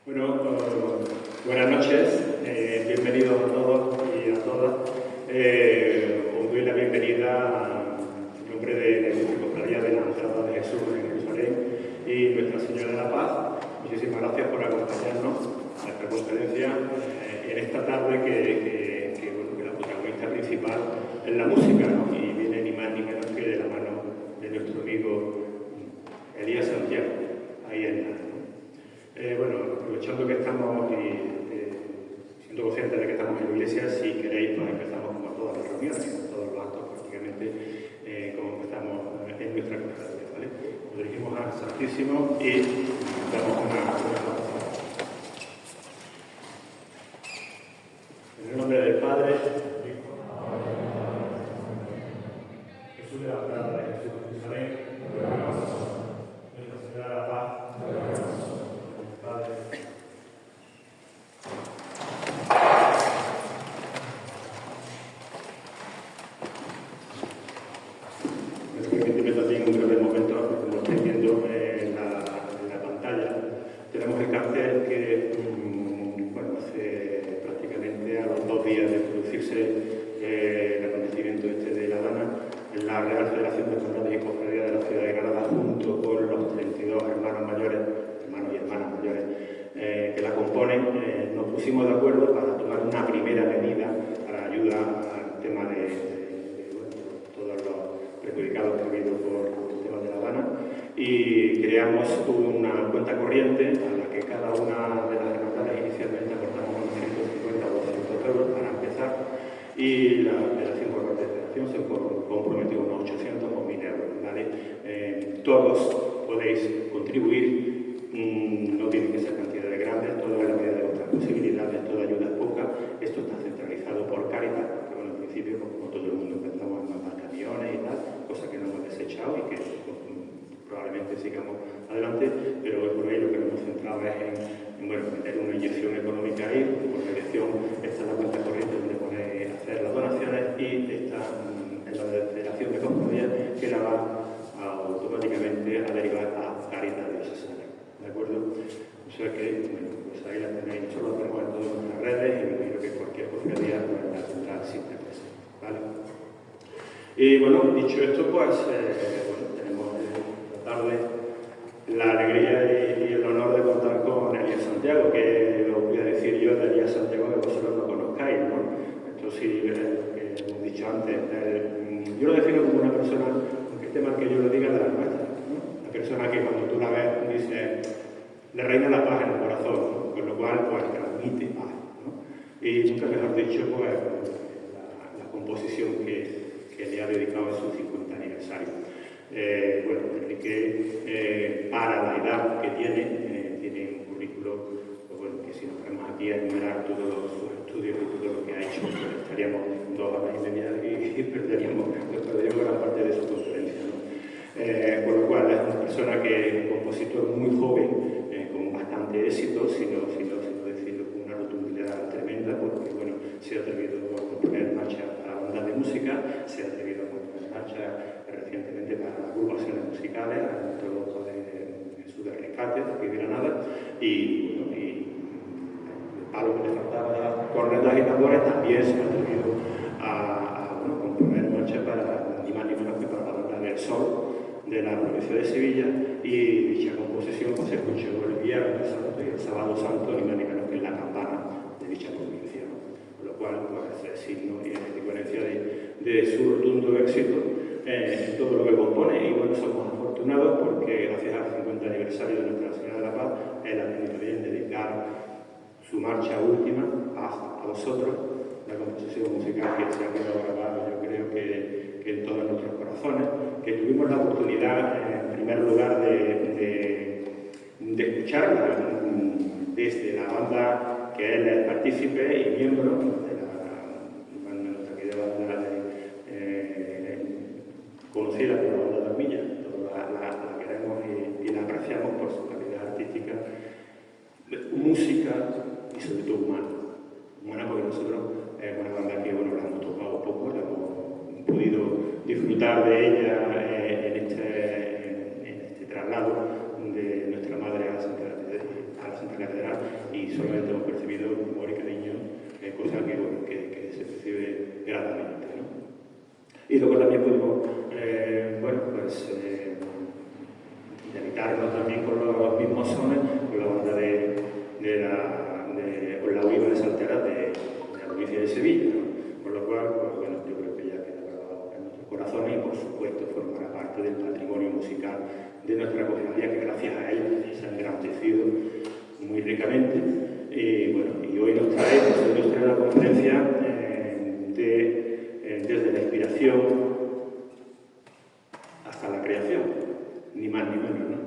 Bueno, buenas noches, bienvenidos a todos y a todas. Os doy la bienvenida en nombre de la Cofradía de la Entrada de Jesús en Jerusalén y Nuestra Señora de la Paz. Muchísimas gracias por acompañarnos a esta conferencia en esta tarde que la protagonista principal es la música, ¿no? Y viene ni más ni menos que de la mano de nuestro amigo Elías Santiago, ahí en la. Bueno, aprovechando que estamos y siendo conscientes de que estamos en la iglesia, si queréis, pues empezamos como todas las reuniones, como todos los actos prácticamente, como empezamos en nuestra cofradía, ¿vale? Nos dirigimos al Santísimo y damos una oración. En el nombre del Padre, del Hijo, Jesús de la Entrada de Jesús en Jerusalén, Nuestra Señora de la Paz, Padre. Permíteme también un breve momento, como estáis viendo en la pantalla. Tenemos el cartel que, bueno, hace prácticamente a los 2 días de producirse el acontecimiento de la Dana, en la Real Federación de Cofradías y Cofradías de la Ciudad de Granada, junto con los 32 hermanos mayores, hermanos y hermanas mayores, que la componen, nos pusimos de acuerdo para tomar una primera medida para ayudar al tema de todos los perjudicados que ha habido por el tema de la Dana, y creamos una cuenta corriente a la que cada una de las hermandades inicialmente aportamos unos 150 o 200 euros para empezar, y la Federación se comprometió unos 800 o 1000 euros, ¿vale? Todos podéis contribuir. No tienen que ser cantidades grandes, todo en la medida de vuestras posibilidades, toda ayuda es poca. Esto está centralizado por Cáritas, que bueno, al principio, como todo el mundo, empezamos a mandar camiones y tal, cosa que no hemos desechado y que probablemente sigamos adelante, pero hoy por hoy lo que nos hemos centrado es en meter una inyección económica ahí. Por la dirección está la cuenta corriente donde podéis hacer las donaciones, y está en la Federación de Cofradías, que la va automáticamente a derivar a Cáritas Diocesana. ¿De acuerdo? O sea que, bueno, pues ahí la tenéis. Nosotros lo tenemos en todas nuestras redes y me imagino que cualquier cofradía la tendrá siempre presente, ¿vale? Y bueno, dicho esto, pues bueno, tenemos esta tarde la alegría y el honor de contar con Elías Santiago, que os voy a decir yo de Elías Santiago que vosotros no conozcáis, ¿no? Esto sí es lo que hemos dicho antes. Yo lo defino como una persona, aunque esté mal que yo lo diga, de las nuestras, ¿no? Una persona que cuando tú la ves dice, le reina la paz en el corazón, ¿no? Con lo cual pues transmite paz, ¿no? Y nunca mejor dicho, pues la composición que le ha dedicado a su 50 aniversario. Bueno, Enrique, para la edad que tiene un currículo, pues bueno, que si nos ponemos aquí a enumerar todos sus estudios y todo lo que ha hecho, pues estaríamos 2 horas y media y perderíamos gran parte de su conferencia, ¿no? Por lo cual es una persona que es un compositor muy joven, con bastante éxito, sino decirlo con una rotundidad tremenda, porque bueno, se ha atrevido a poner en marcha a bandas de música, se ha atrevido a poner en marcha recientemente para agrupaciones musicales, a nuestro de Jesús de Rescate, de aquí de Granada, y bueno, y el palo que le faltaba, cornetas y tambores, también se ha atrevido a poner en marcha para ni más ni menos que para la banda del Sol de la provincia de Sevilla, y dicha composición pues, se escuchó el Viernes Santo y el Sábado Santo, ni más ni menos que en la campana de dicha provincia, ¿no? Con lo cual pues, es signo y evidencia de su rotundo éxito en todo lo que compone. Y bueno, somos afortunados porque gracias al 50 aniversario de Nuestra Señora de la Paz, él ha tenido bien dedicar su marcha última a vosotros, la composición musical que se ha quedado grabada, yo creo que en todos nuestros corazones, que tuvimos la oportunidad, en primer lugar, de escucharla desde la banda que él es partícipe y miembro de nuestra querida banda conocida como la banda de Armilla. Todos la queremos y la apreciamos por su calidad artística, música y sobre todo humana, porque nosotros es una banda que bueno, la hemos tocado poco, la hemos podido disfrutar de ella en este traslado de nuestra madre a la Santa Catedral, de nuestra cofradía, que gracias a él se ha engrandecido muy ricamente. Bueno, y hoy nos trae una conferencia desde la inspiración hasta la creación, ni más ni menos, ¿no?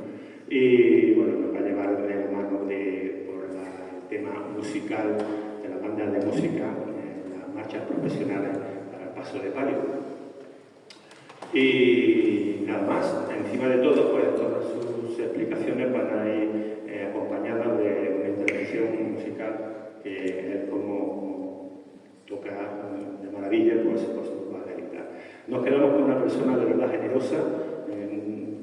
Y bueno, nos va a llevar de la mano por el tema musical de la banda de música, las marchas profesionales para el paso de palio. Y nada más, encima de todo, pues todas sus explicaciones van a ir acompañadas de una intervención musical que es como toca de maravilla por su voz de guitarra. Nos quedamos con una persona de verdad generosa,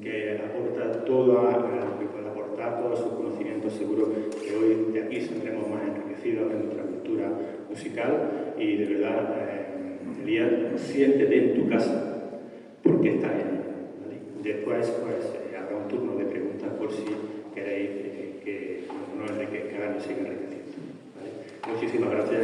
que aporta todo lo que puede aportar, todos sus conocimientos. Seguro que hoy de aquí saldremos más enriquecidos en nuestra cultura musical. Y de verdad, Elías, siéntete en tu casa, porque está en ella, ¿vale? Después pues, habrá un turno de preguntas por si queréis que nos enriquezca y siga enriqueciendo, ¿vale? Muchísimas gracias.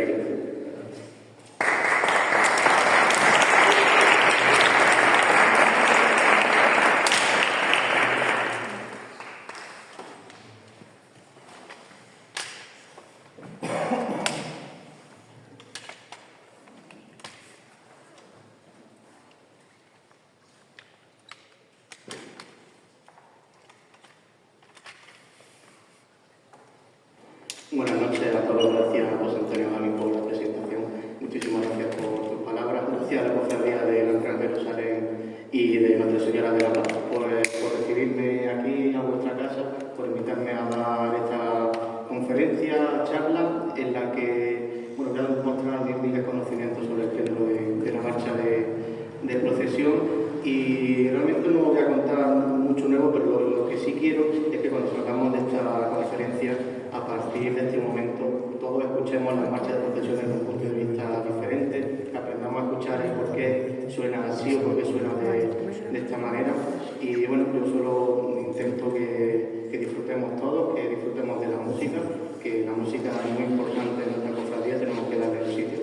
Buenas noches a todos, gracias a José Antonio Dami por la presentación. Muchísimas gracias por tus palabras. Gracias a la cofradía de la Gran Jerusalén y de Nuestra Señora de la Paz por recibirme aquí a vuestra casa, por invitarme a dar esta conferencia, charla, en la que voy a demostrar mis conocimientos sobre el género de la marcha de procesión. Y realmente no voy a contar mucho nuevo, pero lo que sí quiero es que cuando salgamos de esta conferencia, a partir de este momento, todos escuchemos las marchas de procesión desde un punto de vista diferente, que aprendamos a escuchar el por qué suena así o por qué suena de esta manera. Y bueno, yo solo intento que disfrutemos todos, que disfrutemos de la música, que la música es muy importante en nuestra cofradía, tenemos que darle el sitio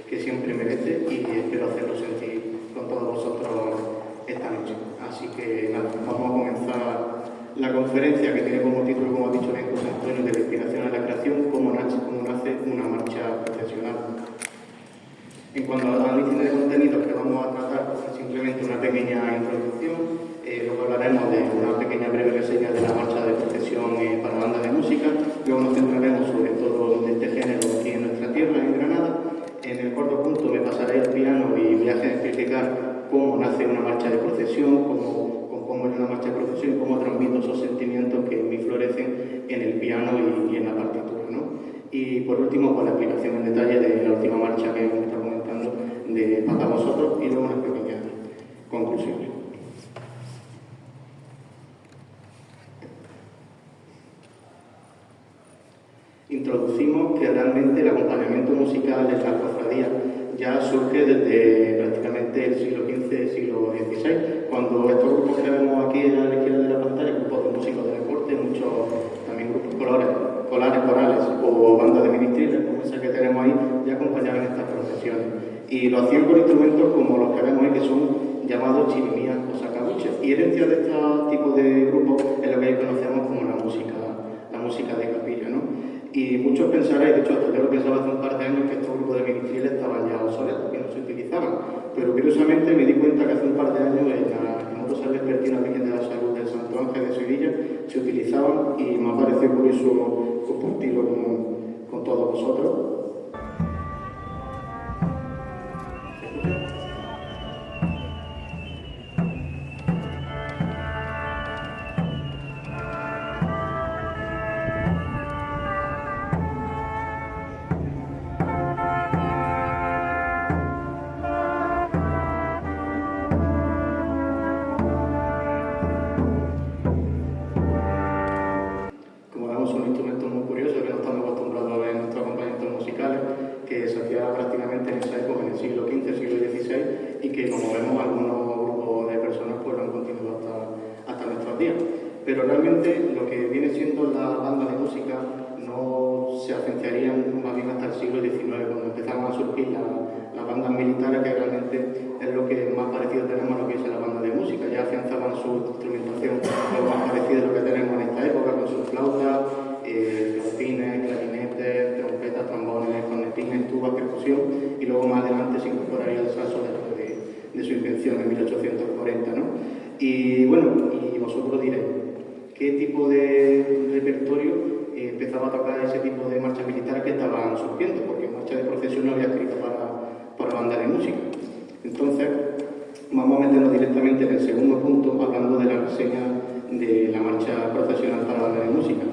que siempre merece, y espero hacerlo sentir con todos vosotros esta noche. Así que nada, vamos a comenzar la conferencia, que tiene como título, como ha dicho bien José Antonio, de la inspiración a la creación, cómo nace una marcha profesional. En cuanto al análisis de contenidos que vamos a tratar, pues simplemente una pequeña introducción, luego hablaremos de una pequeña breve reseña de la marcha de procesión para banda de música, luego nos centraremos sobre todo de este género aquí en nuestra tierra, en Granada. En el cuarto punto me pasaré el piano y voy a ejemplificar cómo nace una marcha de procesión, cómo es una marcha de procesión y cómo transmito esos sentimientos que me florecen en el piano y en la partitura, ¿no? Y por último, pues la explicación en detalle de la última marcha que hemos estado comentando de Paz a Vosotros, y luego unas pequeñas conclusiones. Introducimos que realmente el acompañamiento musical en la cofradía ya surge desde prácticamente el siglo XV, siglo XVI, cuando estos grupos que vemos aquí a la izquierda de la pantalla, grupos de músicos de deporte, muchos también grupos corales o bandas de ministerios, como esa que tenemos ahí, ya acompañaban estas procesiones. Y lo hacían con instrumentos como los que vemos ahí, que son llamados chirimías o sacabuches. Y herencia de este tipo de grupos es lo que hoy conocemos como la música de capilla, ¿no? Y muchos pensaréis, de hecho hasta yo lo pensaba hace un par de años, que estos grupos de ministeriales estaban ya obsoletos, que no se utilizaban. Pero curiosamente me di cuenta que hace un par de años en otros San Vespertina Virgen de la Salud del Santo Ángel de Sevilla se utilizaban, y me ha parecido curioso compartirlo con todos vosotros. Son instrumentos muy curiosos que no estamos acostumbrados a ver en nuestros acompañamientos musicales, que se hacía prácticamente en esa época, en el siglo XV, siglo XVI, y que, como vemos, algunos grupos de personas pues lo han continuado hasta nuestros días. Pero realmente lo que viene siendo la banda de música no se agenciarían más bien hasta el siglo XIX, cuando empezaban a surgir las bandas militares, que realmente es lo que más parecido tenemos a lo que es la banda de música. Ya afianzaban su instrumentación, lo más parecido a lo que tenemos en esta época, con sus flautas, flautines, clarinetes, trompetas, trombones, cornetines, tubas, percusión, y luego más adelante se incorporaría el saxo después de su invención en 1840, ¿no? Y bueno, y vosotros diréis, ¿qué tipo de repertorio empezaba a tocar ese tipo de marchas militares que estaban surgiendo? Porque marcha de procesión no había escrito para banda de música. Entonces, vamos a meternos directamente en el segundo punto, hablando de la reseña de la marcha procesional para banda de música.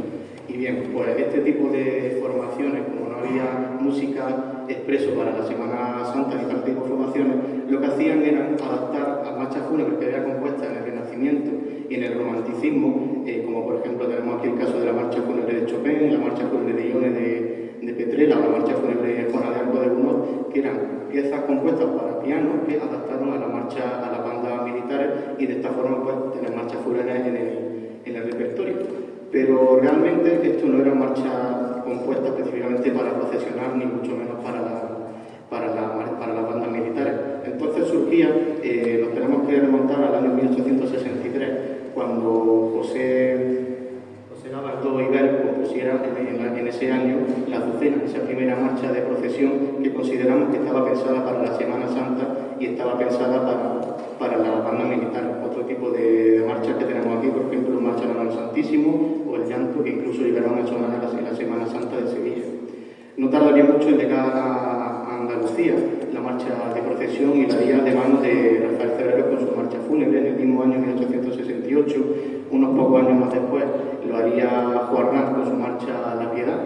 Y bien, pues este tipo de formaciones, como no había música expreso para la Semana Santa ni para tipo de formaciones, lo que hacían era adaptar a marchas fúnebres que había compuestas en el Renacimiento y en el Romanticismo, como por ejemplo tenemos aquí el caso de la marcha fúnebre de Chopin, la marcha fúnebre de Ione de Petrella, o la marcha fúnebre de Juana de Arco de Gounod, que eran piezas compuestas para piano que adaptaron a la marcha a las bandas militares, y de esta forma pues tener marchas fúnebres en el repertorio. Pero realmente esto no era marcha compuesta específicamente para procesionar, ni mucho menos para las bandas militares. Entonces surgía, nos tenemos que remontar al año 1863, cuando José Gabaldó y Bel compusieran en ese año la Azucena, esa primera marcha de procesión que consideramos que estaba pensada para la Semana Santa y estaba pensada para la banda militar. Otro tipo de marchas que tenemos aquí, por ejemplo, Marcha al Amor Santísimo o el Llanto, que incluso llegaron a sonar en la Semana Santa de Sevilla. No tardaría mucho en llegar a Andalucía la marcha de procesión, y la haría de manos de Rafael Cebrero con su marcha fúnebre en el mismo año 1868. Unos pocos años más después lo haría Juarnaz con su marcha La Piedad,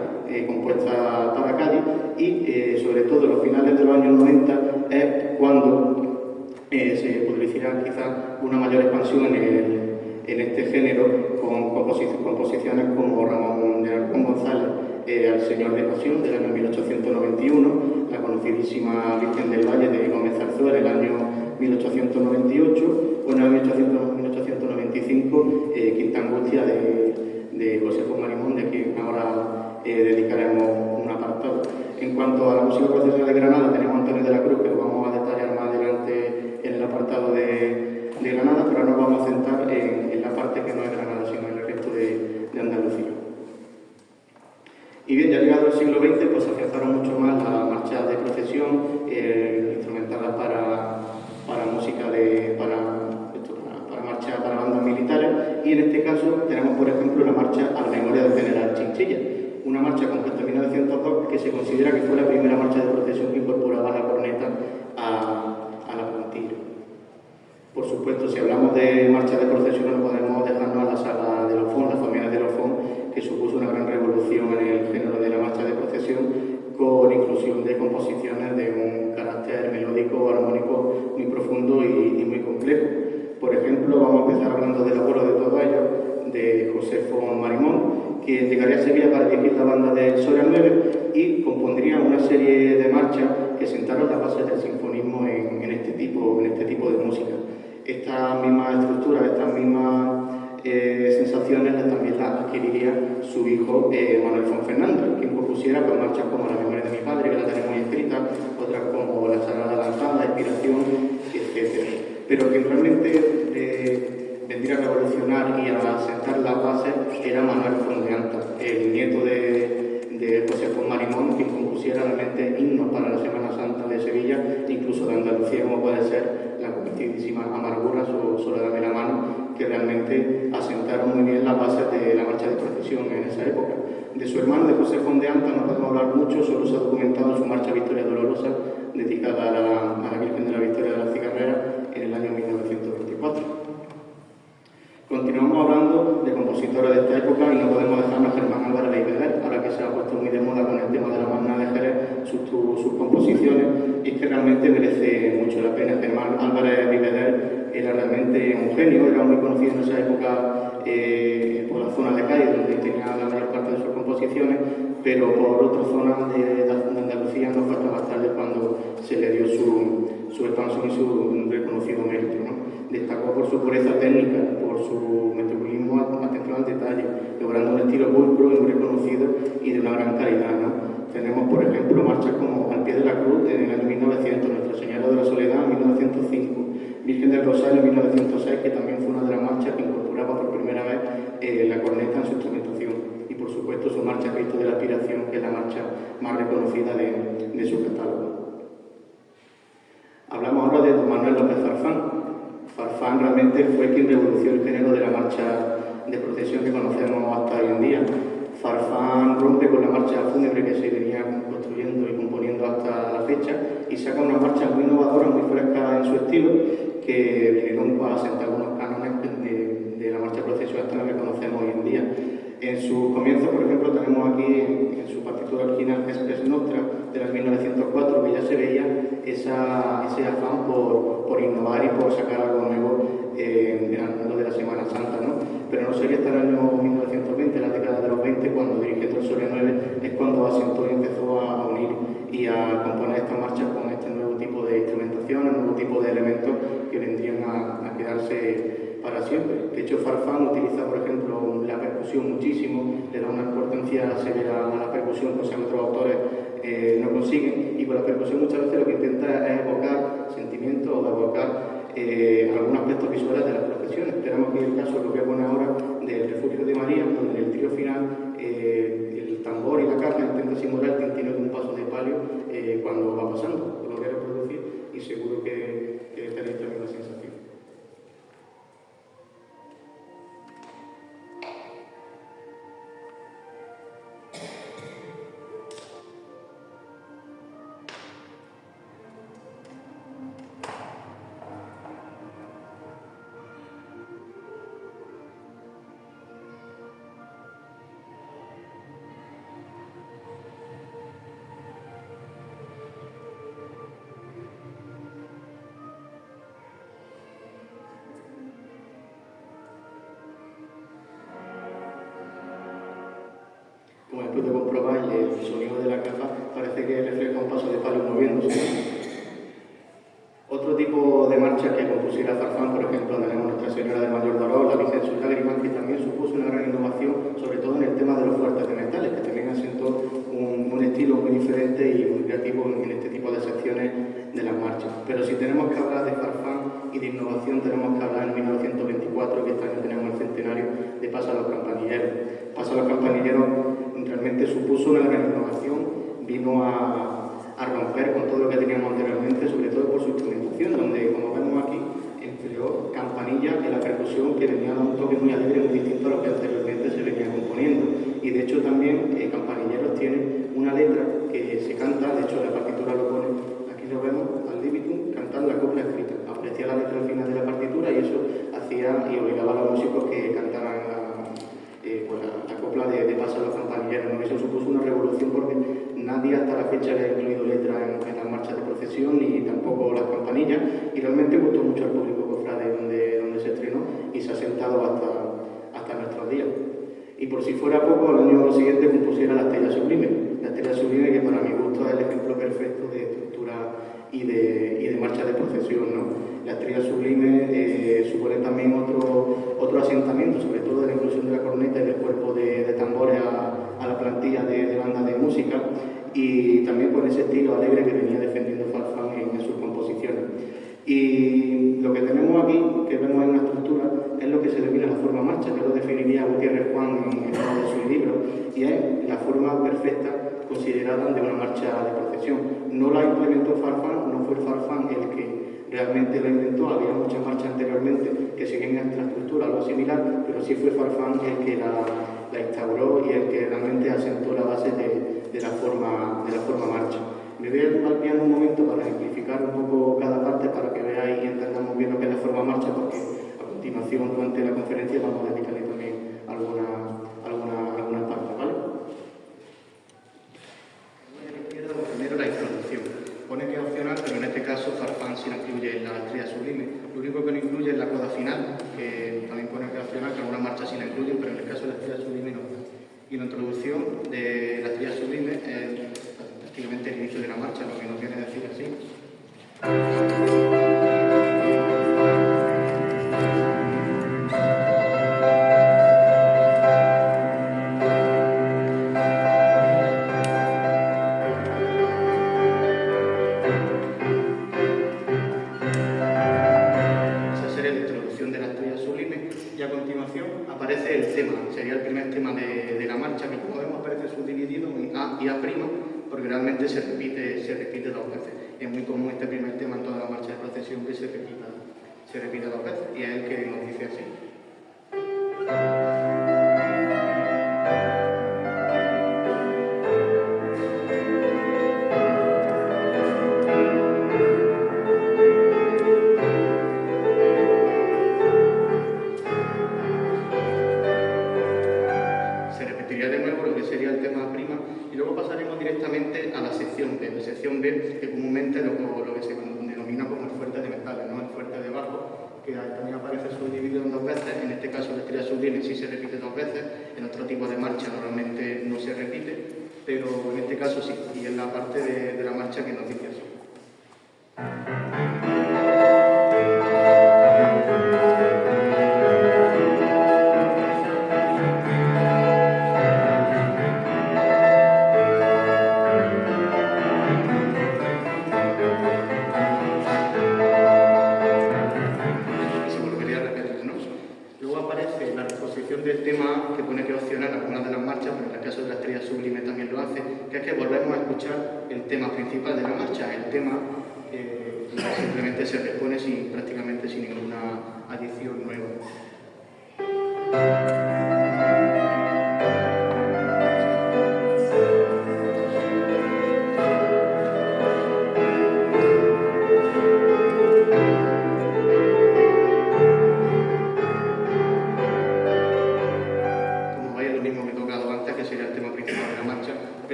compuesta para Cádiz, y sobre todo en los finales de los años 90 es cuando se publicitará quizás una mayor expansión en este género, con composiciones como Ramón de Aragón González, Al Señor de Pasión, del año 1891, la conocidísima Virgen del Valle de Gómez Zarzuela, el año 1898, o en el 1895, Quinta Angustia de Josefo Marimón, de quien ahora dedicaremos un apartado. En cuanto a la música procesional de Granada, tenemos a Antonio de la Cruz, que lo vamos a detallar más adelante en el apartado de Granada, pero ahora nos vamos a centrar en la parte que no es Granada, sino en el resto de Andalucía. Y bien, ya llegado el siglo XX, pues se afianzaron mucho más las marchas de procesión, instrumentadas para música para marcha para bandas militares, y en este caso tenemos, por ejemplo, la marcha a la memoria del general Chinchilla, una marcha compuesta en 1902 que se considera que fue la primera marcha de procesión que incorporaba la corneta a la puntilla. Por supuesto, si hablamos de marcha de procesión, no podemos dejarnos a la saga de Lofón, las familias de Lofón, que supuso una gran revolución en el género de la marcha de procesión, con inclusión de composiciones de un carácter melódico, armónico muy profundo y muy complejo. Por ejemplo, vamos a empezar hablando del abuelo de todos ellos, de Josefo Marimón, que llegaría a Sevilla para dirigir la banda de Soria 9 y compondría una serie de marchas que sentaron las bases del sinfonismo en este tipo de música. Estas mismas estructuras, estas mismas sensaciones también las adquiriría su hijo Manuel Fonfernando, quien compusiera pues, marchas como La Memoria de mi Padre, que la tenemos muy escrita, otras como La Sagrada Lanzada, La Inspiración, etc. Pero quien realmente vendría a revolucionar y a sentar las bases era Manuel Fondeanta, el nieto de Josefo Marimón, quien compusiera realmente himnos para la Semana Santa de Sevilla, incluso de Andalucía, como puede ser la conocidísima Amargura, Soledad de la Mano, que realmente asentaron muy bien las bases de la marcha de procesión en esa época. De su hermano, de José Fondeanta, no podemos hablar mucho, solo se ha documentado su marcha Victoria Dolorosa, dedicada a la Virgen de la Victoria de la Cigarrera en el año 1924. Continuamos hablando de compositores de esta época y no podemos dejarnos a Germán Álvarez de Ibeder, ahora que se ha puesto muy de moda con el tema de la Magna de Jerez, sus composiciones, y es que realmente merece mucho la pena. Germán Álvarez de Ibeder era realmente un genio, era muy conocido en esa época por la zona de Cádiz, donde tenía la mayor parte de sus composiciones, pero por otras zonas de Andalucía no fue hasta más tarde cuando se le dio su expansión y su reconocido mérito, ¿no? Destacó por su pureza técnica, por su meticulismo, atención al detalle, logrando un estilo estilo pulcro y muy reconocido y de una gran calidad, ¿no? Tenemos, por ejemplo, marchas como Al pie de la cruz en el año 1900, Nuestra Señora de la Soledad en 1905, Virgen del Rosario en 1906, que también fue una de las marchas que incorporaba por primera vez la corneta en su instrumentación. Y, por supuesto, su marcha Cristo de la Aspiración, que es la marcha más reconocida de su catálogo. Hablamos ahora de don Manuel López Farfán. Farfán realmente fue quien revolucionó el género de la marcha de procesión que conocemos hasta hoy en día. Farfán rompe con la marcha fúnebre que se venía construyendo y componiendo hasta la fecha y saca una marcha muy innovadora, muy fresca en su estilo, que vinieron a sentar algunos cánones de la marcha procesional que conocemos hoy en día. En sus comienzos, por ejemplo, tenemos aquí en su partitura original Espes Nostra de las 1904, que ya se veía ese afán por innovar y por sacar algo nuevo en el mundo de la Semana Santa, ¿no? Pero no sería hasta el año 1920, la década de los 20, cuando dirigiendo el Soria 9 es cuando asentó y empezó a unir y a componer estas marchas con este nuevo tipo de instrumentación, un nuevo tipo de elementos que vendrían a quedarse para siempre. De hecho, Farfán utiliza, por ejemplo, la percusión muchísimo, le da una importancia severa a la percusión, cosa que otros autores no consiguen, y con la percusión muchas veces lo que intenta es evocar sentimientos o evocar algunos aspectos visuales de las procesiones. Tenemos aquí el caso, lo que pone ahora, del Refugio de María, donde en el trío final el tambor y la carga intenta simular el tintino de un paso de palio cuando va pasando. Lo voy a reproducir y seguro que tenéis también la sensación. Como después de comprobar, el sonido de la caja parece que refleja un paso de palio moviéndose. Otro tipo de marcha que compusiera Farfán, por ejemplo, tenemos Nuestra Señora del Mayor Dolor, la Virgen de sus Lágrimas, que también supuso una gran innovación, sobre todo en el tema de los fuertes de metales, que también asentó un estilo muy diferente y muy creativo en este tipo de secciones de las marchas. Pero si tenemos que hablar de Farfán y de innovación, tenemos que hablar en 1924, que este año tenemos el centenario de Pasa a los Campanilleros. Pasa a los Campanilleros realmente supuso una gran innovación, vino a romper con todo lo que teníamos anteriormente, sobre todo por su instrumentación, donde, como vemos aquí, empleó campanillas y la percusión que venía a dar un toque muy alegre, muy distinto a lo que anteriormente se venía componiendo. Y de hecho también Campanilleros tiene una letra que se canta, de hecho la partitura lo pone, aquí lo vemos, al libitum, cantando la copla escrita. Aparecía la letra al final de la partitura y eso hacía y obligaba a los músicos que cantaran la copla de Pasa a los Campanilleros, ¿no? Eso supuso una revolución porque nadie hasta la fecha había incluido letra en las marchas de procesión ni tampoco las campanillas, y realmente gustó mucho al público cofrade donde se estrenó y se ha sentado hasta nuestros días. Y por si fuera poco, al año siguiente compusiera la Estrella Sublime. La Estrella Sublime, que para mi gusto es el ejemplo perfecto de estructura y de marcha de procesión, ¿no? La Estrella Sublime supone también otro asentamiento, sobre todo de la inclusión de la corneta y del cuerpo de tambores a la plantilla de banda de música, y también con ese estilo alegre que venía defendiendo Farfán en sus composiciones. Y lo que tenemos aquí, que vemos en la estructura, es lo que se denomina la forma marcha, que lo definiría Gutiérrez Juan en uno de sus libros, y es la forma perfecta considerada de una marcha de procesión. No la implementó Farfán, no fue Farfán el que realmente la inventó, había muchas marchas anteriormente que seguían esta estructura, algo similar, pero sí fue Farfán el que la instauró y el que realmente asentó la base de la forma marcha. Me voy al piano un momento para ejemplificar un poco cada parte para que veáis y entendamos bien lo que es la forma marcha, porque a continuación durante la conferencia vamos a dedicarle también algunas partes, ¿vale? A la izquierda, primero la introducción. Pone que es opcional, pero en este caso Farfán sí la incluye en la Estrella Sublime. Lo único que no incluye es la coda final, que también pone que es opcional, que algunas marchas sí la incluyen, pero en el caso de la Estrella Sublime no. Y la introducción de la Estrella Sublime es prácticamente el inicio de la marcha, lo que nos viene a decir así. tema, sería el primer tema de la marcha, que como vemos aparece subdividido en A y A', porque realmente se repite dos veces. Es muy común este primer tema en toda la marcha de procesión que se repita dos veces, y es el que nos dice así. Directamente a la sección B. La sección B, que comúnmente lo que se denomina como el fuerte de metales, ¿no? El fuerte de bajo, que también aparece subdividido en dos veces. En este caso, la estrella sublime sí se repite dos veces. En otro tipo de marcha normalmente no se repite, pero en este caso sí. Y es la parte de la marcha que nos dice así. Del tema que pone que opcional algunas de las marchas, pero en el caso de la estrella sublime también lo hace, que es que volvemos a escuchar el tema principal de la marcha, el tema que simplemente se repone prácticamente sin ninguna adición nueva.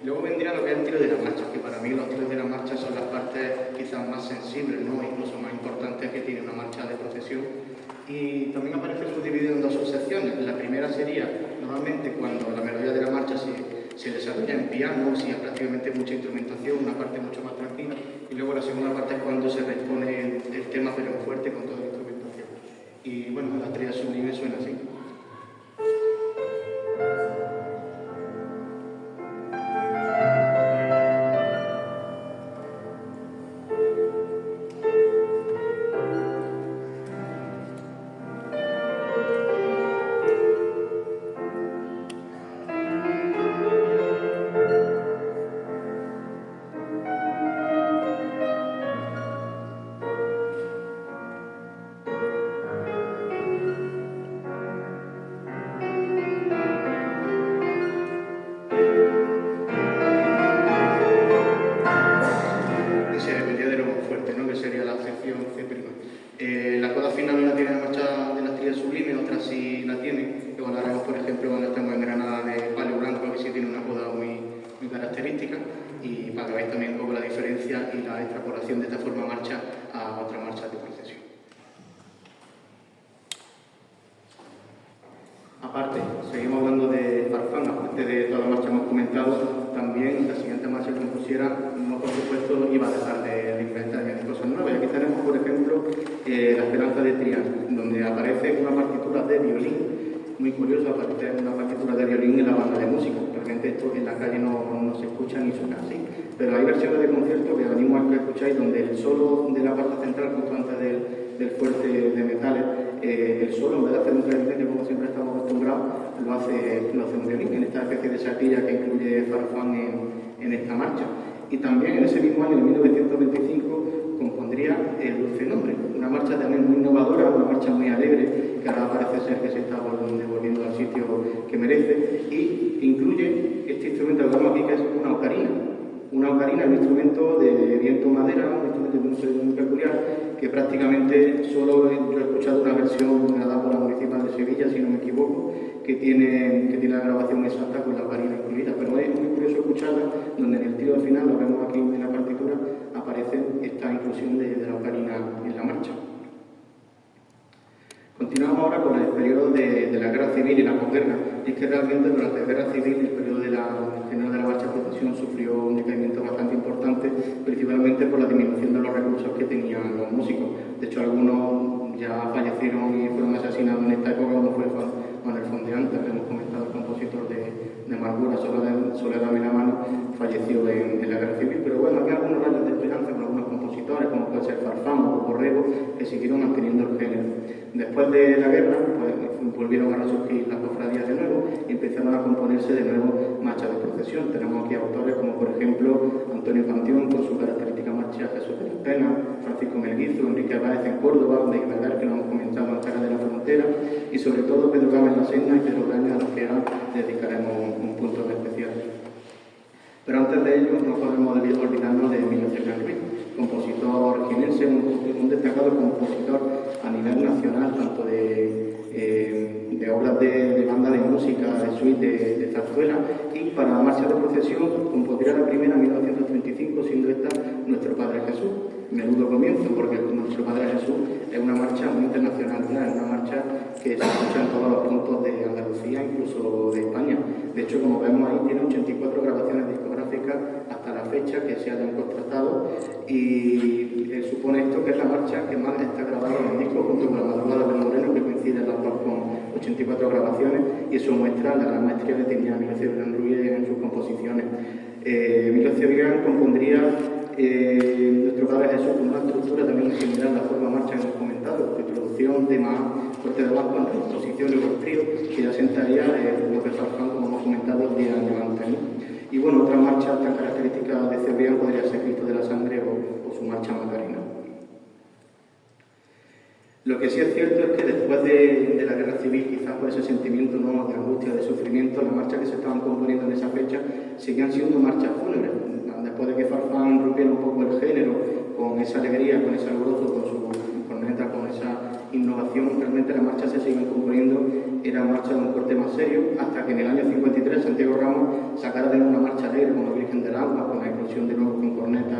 Luego vendría lo que es el tiro de la marcha, que para mí los tiros de la marcha son las partes quizás más sensibles, ¿no? Incluso más importantes que tiene una marcha de procesión. Y también aparece subdividido en dos subsecciones. La primera sería normalmente cuando la melodía de la marcha se desarrolla en piano, si hay prácticamente mucha instrumentación, una parte mucho más tranquila. Y luego la segunda parte es cuando se repone el tema pero en fuerte con toda la instrumentación. Y bueno, la estrella sublime suena así. La coda final no la tiene la marcha de la estrella sublime, otras sí la tienen. Luego hablaremos, por ejemplo, cuando estemos en Granada de Palio Blanco, que sí tiene una coda muy característica, y para que veáis también un poco la diferencia y la extrapolación de esta forma marcha a otra marcha de procesión. Aparte, seguimos hablando de Farfán, aparte de toda la marcha que hemos comentado, también la siguiente marcha que compusiera, no por supuesto iba a dejar de inventar cosas nuevas. Y aquí tenemos, por ejemplo, La Esperanza de Triana, donde aparece una partitura de violín. Muy curioso, aparece una partitura de violín en la banda de música. Realmente esto en la calle no se escucha ni suena así. Pero hay versiones de concierto que animo a que escucháis donde el solo de la parte central, justo antes del fuerte de metales, el solo, en vez de hacer un clarinete como siempre estamos acostumbrados, lo hace un violín, en esta especie de saquilla que incluye Farfán en esta marcha. Y también en ese mismo año, en 1925, compondría El Dulce Nombre, una marcha también muy innovadora, una marcha muy alegre, que ahora parece ser que se está devolviendo al sitio que merece, y incluye este instrumento que vemos aquí, que es una ocarina. Una ocarina es un instrumento de viento madera, un instrumento de un sonido muy peculiar, que prácticamente solo yo he escuchado una versión grabada por la Municipal de Sevilla, si no me equivoco, que tiene la grabación exacta con la ocarina incluida, pero es muy curioso escucharla, donde en el tiro final, lo vemos aquí en la partitura, aparece esta inclusión de la ocarina en la marcha. Continuamos ahora con el periodo de la Guerra Civil y la posguerra. Y es que realmente durante la Guerra Civil el periodo del género de la marcha procesión sufrió un decaimiento bastante importante, principalmente por la disminución de los recursos que tenían los músicos. De hecho, algunos ya fallecieron y fueron asesinados en esta época, como fue Manuel Fondeante, que hemos comentado, el compositor de Amargura, Soledad Milamano, falleció en la Guerra Civil. Pero bueno, había algunos rayos de esperanza con algunos compositores, como puede ser Farfán o Borrego, que siguieron manteniendo el género. Después de la guerra, pues, volvieron a resurgir las cofradías de nuevo y empezaron a componerse de nuevo marchas de procesión. Tenemos aquí autores como por ejemplo Antonio Panteón con su característica marcha Jesús de las Penas, Francisco Melguizo, Enrique Báez en Córdoba, de Iberlar, que lo hemos comentado en Cara de la Frontera, y sobre todo Pedro Gámez La Serna y Pedro Braña, a los que ahora dedicaremos un punto especial. Pero antes de ello no podemos olvidarnos de Emilio Cebrián Ruiz, compositor jienense, un destacado compositor a nivel nacional, tanto de obras de banda de música, de suite, de zarzuela, y para marcha de procesión compondría la primera en 1935, siendo esta Nuestro Padre Jesús. Menudo comienzo, porque Nuestro Padre Jesús es una marcha muy internacional, ¿no? Es una marcha que se escucha en todos los puntos de Andalucía, incluso de España. De hecho, como vemos ahí, tiene 84 grabaciones discográficas hasta la fecha que se hayan contratado, y supone esto que es la marcha que más está grabada en el disco, junto con La Madrugada del Moreno, que coincide las dos con 84 grabaciones, y eso muestra la gran maestría que tenía Emilio Cebrián Ruiz en sus composiciones. Emilio Cebrián compondría Nuestro Padre Jesús con una estructura también similar a la forma marcha que hemos comentado, de introducción, tema fuerte de bajo, en exposición y el trío, que ya sentaría lo que Farfán, como hemos comentado, el día de antes, ¿no? Y bueno, otra marcha tan característica de Cebrián podría ser Cristo de la Sangre o su marcha Macarena. Lo que sí es cierto es que después de la Guerra Civil, quizás por ese sentimiento, ¿no?, de angustia, de sufrimiento, las marchas que se estaban componiendo en esa fecha seguían siendo marchas fúnebres. Después de que Farfán rompiera un poco el género con esa alegría, con ese alborozo, con su corneta, con esa innovación, realmente las marchas se siguen componiendo, eran marchas de un corte más serio, hasta que en el año 53 Santiago Ramos sacara de una marcha alegre como la Virgen del Agua, con la inclusión de nuevo con corneta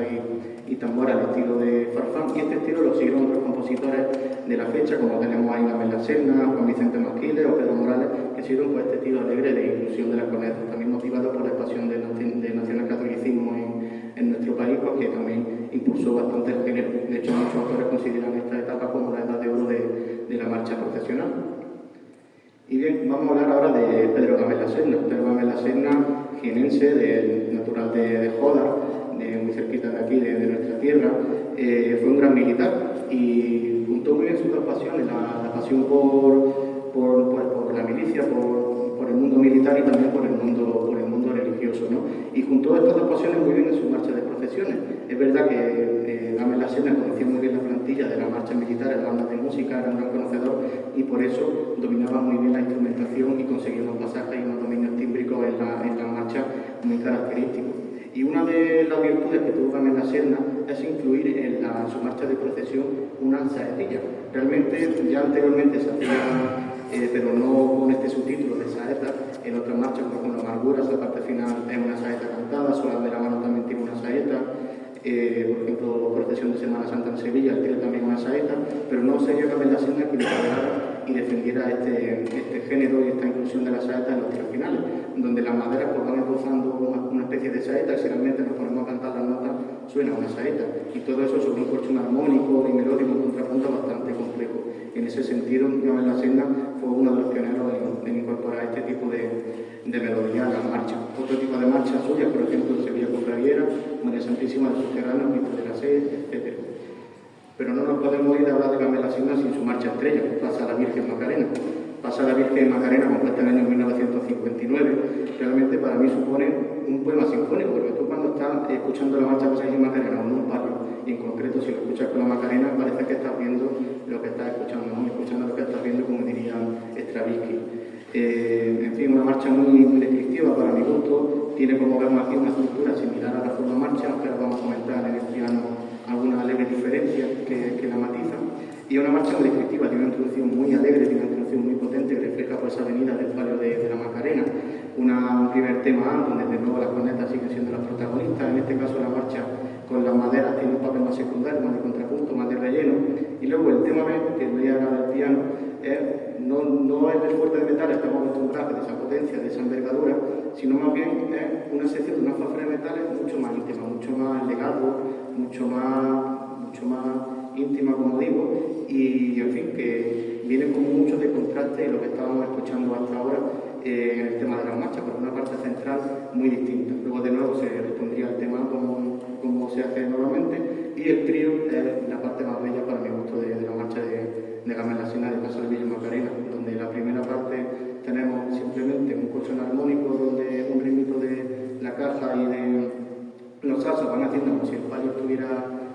y tambor al estilo de Farfán, y este estilo lo siguieron otros compositores de la fecha, como tenemos ahí Gámez La Serna, Juan Vicente Masquiles o Pedro Morales, que siguieron con este estilo alegre de inclusión de las cornetas, también motivado por la expansión del nacionalcatolicismo en nuestro país, pues, que también impulsó bastante el género. De hecho, muchos autores consideran esta etapa como la edad de oro de la marcha procesional. Y bien, vamos a hablar ahora de Pedro Gámez La Serna. Pedro Gámez La Serna, jienense, natural de Jódar, muy cerquita de aquí, de nuestra tierra, fue un gran militar y juntó muy bien sus dos pasiones, la pasión por la milicia, por el mundo militar y también por el mundo religioso, ¿no? Y juntó estas dos pasiones muy bien en su marcha de procesiones. Es verdad que Gámez La Serna conocía muy bien la plantilla de la marcha militar, las bandas de música, era un gran conocedor y por eso dominaba muy bien la instrumentación y conseguía unos pasajes y unos dominios tímbricos en la marcha muy característicos. Y una de las virtudes que tuvo Gámez La Serna es incluir en su marcha de procesión una saetilla. Realmente ya anteriormente se hacía, pero no con este subtítulo de saeta, en otras marchas, por ejemplo, Amargura, esa parte final es una saeta cantada, Solar de la Mano también tiene una saeta, por ejemplo, Procesión de Semana Santa en Sevilla tiene también una saeta, pero no sería Gámez La Serna quien liderara y defendiera este género y esta inclusión de la saeta en los tiros finales, donde las maderas pues, van esbozando una especie de saeta y si realmente nos ponemos a cantar las notas suena una saeta, y todo eso sobre un corcho armónico y melódico, un contrapunto bastante complejo. En ese sentido, Gámez La Serna fue uno de los pioneros en incorporar este tipo de melodía a las marchas. Otro tipo de marchas suyas, por ejemplo, Sevilla Cofradiera, María Santísima de sus Terranos, Cristo de la Sed, etc. Pero no nos podemos ir a hablar de Gámez La Serna sin su marcha estrella, que pasa a la Virgen Macarena. Pasa a la Virgen Macarena, compuesta en el año 1959, realmente para mí supone un poema sinfónico, porque tú cuando estás escuchando la marcha de la Virgen Macarena o en un barrio, y en concreto si lo escuchas con la Macarena, parece que estás viendo lo que estás escuchando, ¿no? Escuchando lo que estás viendo, como diría Stravinsky. En fin, una marcha muy descriptiva para mi gusto, tiene, como vemos aquí, una estructura similar a la forma marcha, aunque ahora vamos a comentar en el piano algunas leves diferencias que la matizan. Y una marcha muy descriptiva, tiene una introducción muy alegre, tiene una introducción muy potente que refleja por esa avenida del palio de la Macarena. Un primer tema A, donde de nuevo las cornetas siguen siendo las protagonistas, en este caso la marcha con las maderas tiene un papel más secundario, más de contrapunto, más de relleno. Y luego el tema B, que voy a hablar del piano, no es del fuerte de metal, estamos acostumbrados de esa potencia, de esa envergadura, sino más bien es una sección de una fanfarria de metales mucho más íntima, mucho más legato, mucho más íntima, como digo, y en fin, que viene con mucho de contraste en lo que estábamos escuchando hasta ahora en el tema de las marchas, por una parte central muy distinta. Luego de nuevo se respondría al tema como se hace normalmente, y el trío es la parte más bella para mi gusto de la marcha Gamma la Sena de Paso de Villa Macarena, donde en la primera parte tenemos simplemente un colchón armónico donde un ritmito de la caja y de los saxos van haciendo como si el palio estuviera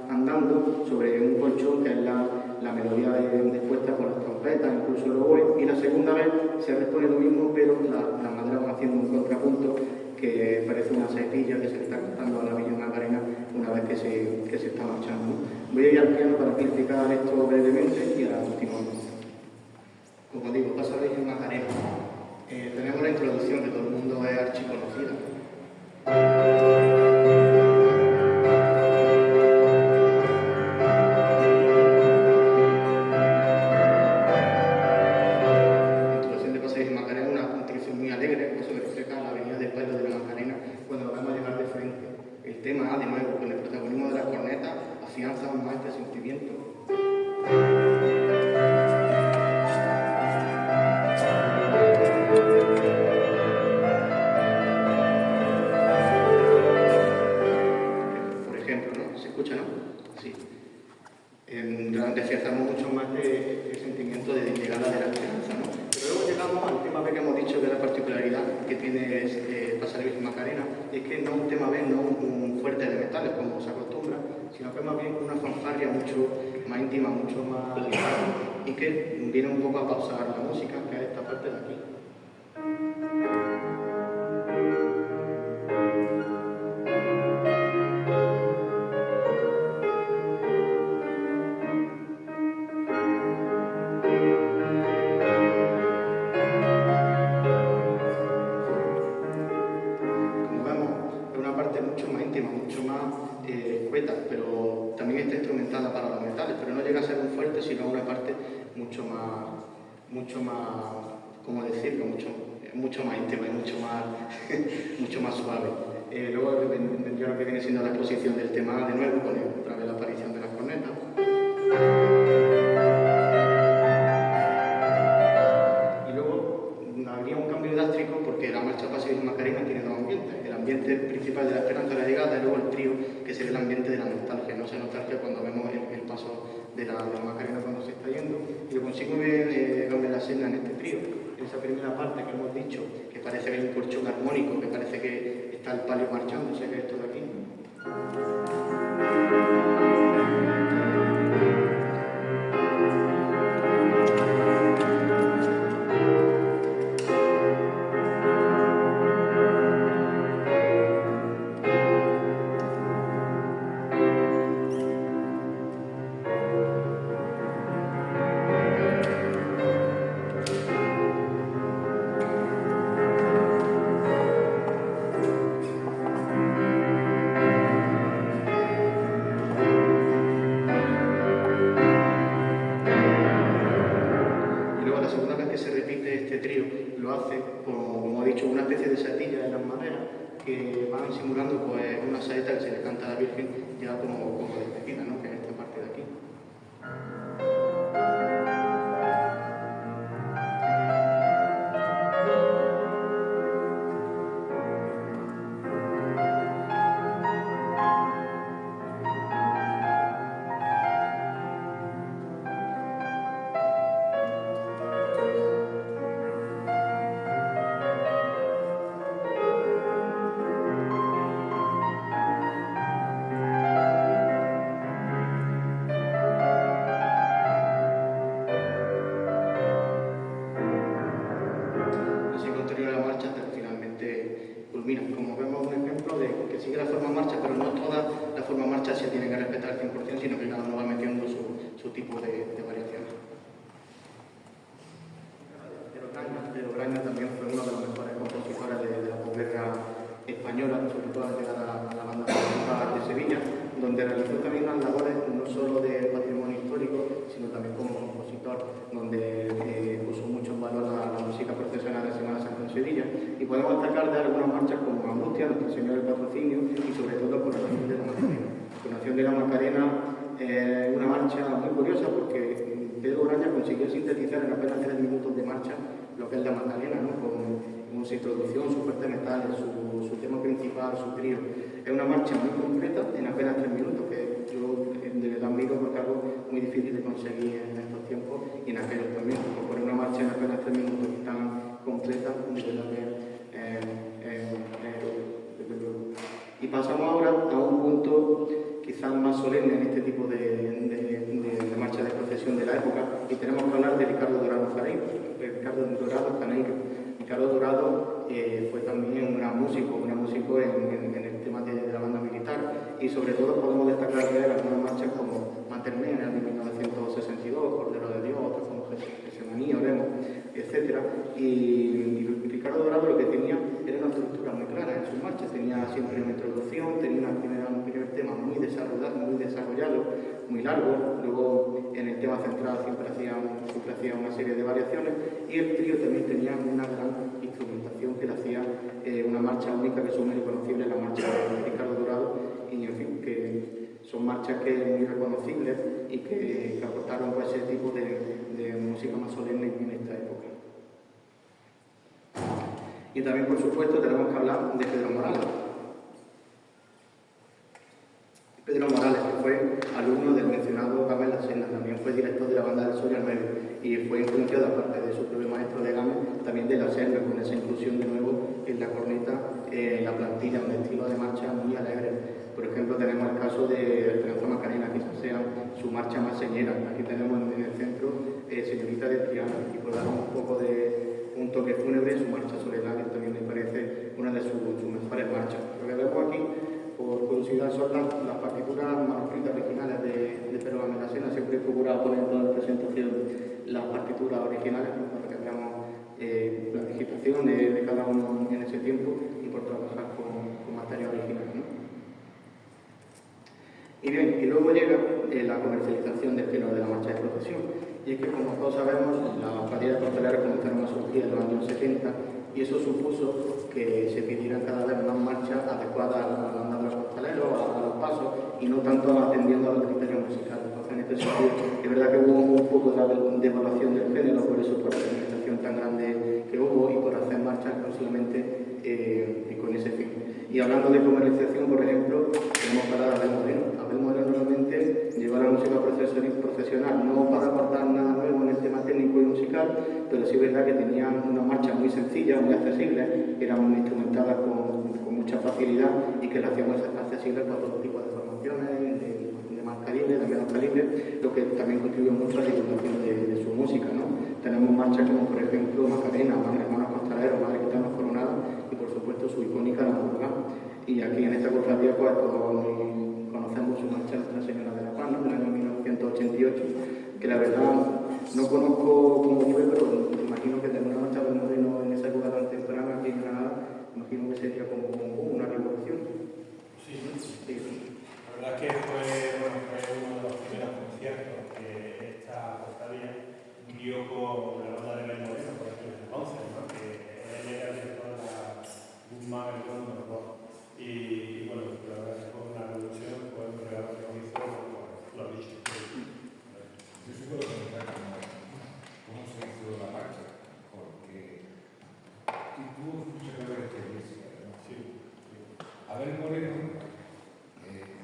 andando sobre un colchón, que es la melodía dispuesta con las trompetas, incluso el oboe, y la segunda vez se repone lo mismo, pero la madera va haciendo un contrapunto que parece una saetilla que se está cantando a la Villa Macarena una vez que se está marchando. Voy a ir al piano para explicar esto brevemente y ahora continuamos. Como digo, pasa la Villa Macarena. Tenemos la introducción que todo el mundo es archiconocida. Mucho más ligado y que viene un poco a pausar la música, que es esta parte de aquí. Como vemos, es una parte mucho más íntima, mucho más escueta, pero también está instrumentada para los metales, pero no llega a ser un fuerte, sino una parte mucho más, ¿cómo decirlo? Mucho más íntima y mucho más suave. Luego vendría lo que viene siendo la exposición del tema de nuevo, con otra vez la aparición de las cornetas. Y luego habría un cambio drástico porque la marcha Paso de Villa Macarena tiene dos ambientes. El ambiente principal de la esperanza de la llegada y luego el trío, que sería el ambiente de la nostalgia. No se nostalgia cuando vemos el paso de la Macarena cuando se está yendo. Y lo consigo ver Gamma la Sena en este trío. En esa primera parte que hemos dicho, que parece que hay un colchón armónico, que parece que está el palio marchándose, que es esto de aquí. Simulando pues una saeta que se le canta a la Virgen ya como despedida, ¿no? Que es esta parte de aquí. Como vemos un ejemplo de que sigue la forma marcha, pero no toda la forma marcha se tiene que respetar al 100%, sino que cada uno va metiendo su tipo de variaciones. Pero Braña también fue uno de los mejores compositores de la posguerra española, sobre todo al llegar a la banda municipal de Sevilla, donde realizó también unas labores no solo de patrimonio histórico, sino también como compositor, donde puso mucho en valor la música procesional de Semana Santa en Sevilla. Y podemos destacar de algunas marchas como Angustia, Nuestro Señor del Patrocinio y sobre todo Coronación de la Macarena. Coronación de la Macarena es una marcha muy curiosa porque Pedro Braña consiguió sintetizar en apenas 3 minutos de marcha lo que es la Macarena, ¿no? Con su introducción, su fuerte metal, su tema principal, su trío. Es una marcha muy completa en apenas 3 minutos, que yo de verdad admiro porque es algo muy difícil de conseguir en estos tiempos. tiempos y en aquellos también. Por una marcha en apenas 3 minutos tan completa, de verdad desde luego. Y pasamos ahora a un punto quizás más solemne en este tipo de marcha de procesión de la época, y tenemos que hablar de Ricardo Dorado Janeiro. Ricardo Dorado fue también un gran músico en el tema de la banda militar, y sobre todo podemos destacar de él algunas marchas como Mater Mea en 1962, Cordero de Dios, otras como Getsemaní, Oremos, etc. Y Ricardo Dorado lo que tenía era una estructura muy clara en sus marchas. Tenía siempre una introducción, tenía un primer tema muy desarrollado, muy largo. Luego en el tema central siempre hacía una serie de variaciones, y el trío también tenía una gran instrumentación que le hacía una marcha única, que son muy reconocibles, la marcha de Ricardo Dorado, y en fin, que son marchas que muy reconocibles y que aportaron pues, ese tipo de música más solemne en esta época. Y también, por supuesto, tenemos que hablar de Pedro Morales. Pedro Morales, que fue alumno del mencionado Gámez La Sena, también fue director de la banda del Sol y al Medio, y fue influenciado, aparte de su propio maestro de Gámez, también de La Sena, con esa inclusión de nuevo en la corneta, la plantilla, un estilo de marcha muy alegre. Por ejemplo, tenemos el caso de Esperanza Macarena, quizás sea su marcha más señera. Aquí tenemos en el centro Señorita de Triana, y por dar un poco de un toque fúnebre, su marcha soledad, que también me parece una de sus mejores marchas. Lo que vemos aquí, por curiosidad, son las partituras manuscritas originales de Pedro Gámez La Sena. Siempre he procurado poner en la presentación las partituras originales, para que veamos la digitación de cada uno en ese tiempo, y por trabajar con materia original, ¿no? Y bien, y luego llega la comercialización del género de la marcha de procesión. Y es que, como todos sabemos, las cuadrillas costaleras comenzaron a surgir en los años 70, y eso supuso que se pidieran cada vez más marchas adecuadas a la banda de los costaleros, a los pasos, y no tanto atendiendo a los criterios musicales. Entonces, en este sentido, es verdad que hubo un poco de evaluación del género, por eso, por la organización tan grande que hubo, y por hacer marchas exclusivamente con ese fin. Y hablando de comercialización, por ejemplo, tenemos que hablar de Abel Moreno. Abel Moreno normalmente lleva la música profesional, no para aportar nada nuevo en el tema técnico y musical, pero sí es verdad que tenía una marcha muy sencilla, muy accesible, eran instrumentadas con mucha facilidad, y que la hacíamos accesible para todo tipo de formaciones, de más calibre, de menos calibre, lo que también contribuyó mucho a la divulgación de su música, ¿no? Tenemos marchas como, por ejemplo, Macarena, Hermanos Costaleros, Madre Gitanos Coronados, y por supuesto su icónica La Madrugada. Y aquí en esta cofradía pues todos conocemos su marcha Nuestra Señora de la Paz, ¿no?, del año 1988, que la verdad no conozco cómo fue, pero imagino que tener una marcha del Moreno en esa época tan temprana aquí en Granada, imagino que sería como una revolución. Sí. La verdad es que fue uno de los primeros conciertos que esta cofradía dio con la banda de Abel Moreno por aquel entonces, ¿no?, que él era el director de la Guzmán el Bueno de los dos. Y bueno, la verdad es que fue una revolución, fue un regalo que nos hizo, lo ha dicho. Yo sí puedo comentar cómo se hizo la marcha, porque tuvo mucha que ver experiencia, ¿no? Sí. Abel Moreno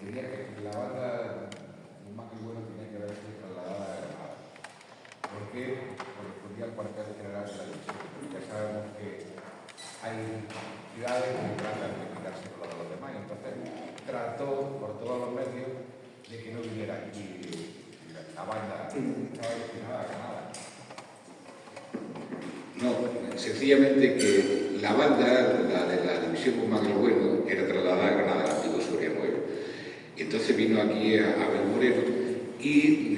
tenía que, la banda más que bueno tenía que haberse trasladada a Granada. ¿Por qué? Correspondía al cuartel general de la lucha. Ya sabemos que hay ciudades que tratan de quitarse con los demás, y entonces trató por todos los medios de que no viniera aquí la banda estaba destinada a Granada. No, sencillamente que la banda, la de la división Guzmán el Bueno, era trasladada a Granada, al antiguo Soria Nuevo. Y entonces vino aquí a Abel Moreno y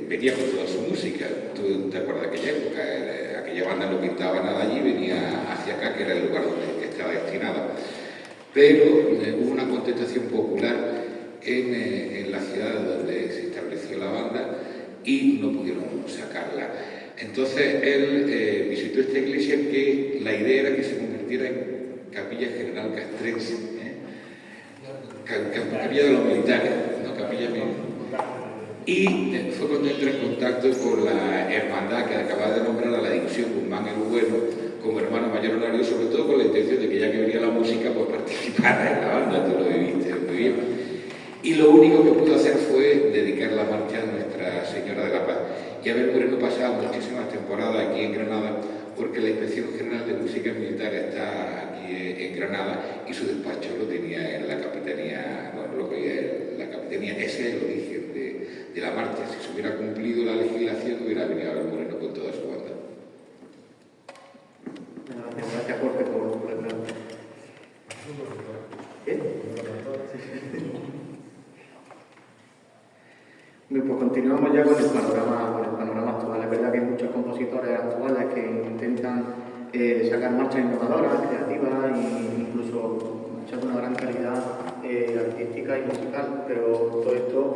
venía con toda su música. ¿Tú te acuerdas de aquella época? Aquella banda no pintaba nada allí, venía hacia acá, que era el lugar donde estaba destinada. Pero hubo una contestación popular en la ciudad donde se estableció la banda y no pudieron sacarla. Entonces él visitó esta iglesia, que la idea era que se convirtiera en capilla general castrense, capilla de los militares, no capilla militar. Y fue cuando entró en contacto con la hermandad que acababa de nombrar, a la división Guzmán el Bueno, como hermano mayor honorario, sobre todo con la intención de que, ya que venía la música, pues participara en la banda. Tú lo viviste muy bien. Y lo único que pudo hacer fue dedicar la marcha a Nuestra Señora de la Paz. Y Abel Moreno pasaba muchísimas temporadas aquí en Granada, porque la Inspección General de Música Militar está aquí en Granada y su despacho lo tenía en la Capitanía, bueno, lo que la Capitanía, ese es el origen de la marcha. Si se hubiera cumplido la legislación, hubiera venido Abel Moreno con toda su banda. Gracias, Jorge, por el plan. Pues continuamos ya con el panorama actual. Es verdad que hay muchos compositores actuales que intentan sacar marchas innovadoras, creativas e incluso marchas de una gran calidad artística y musical, pero todo esto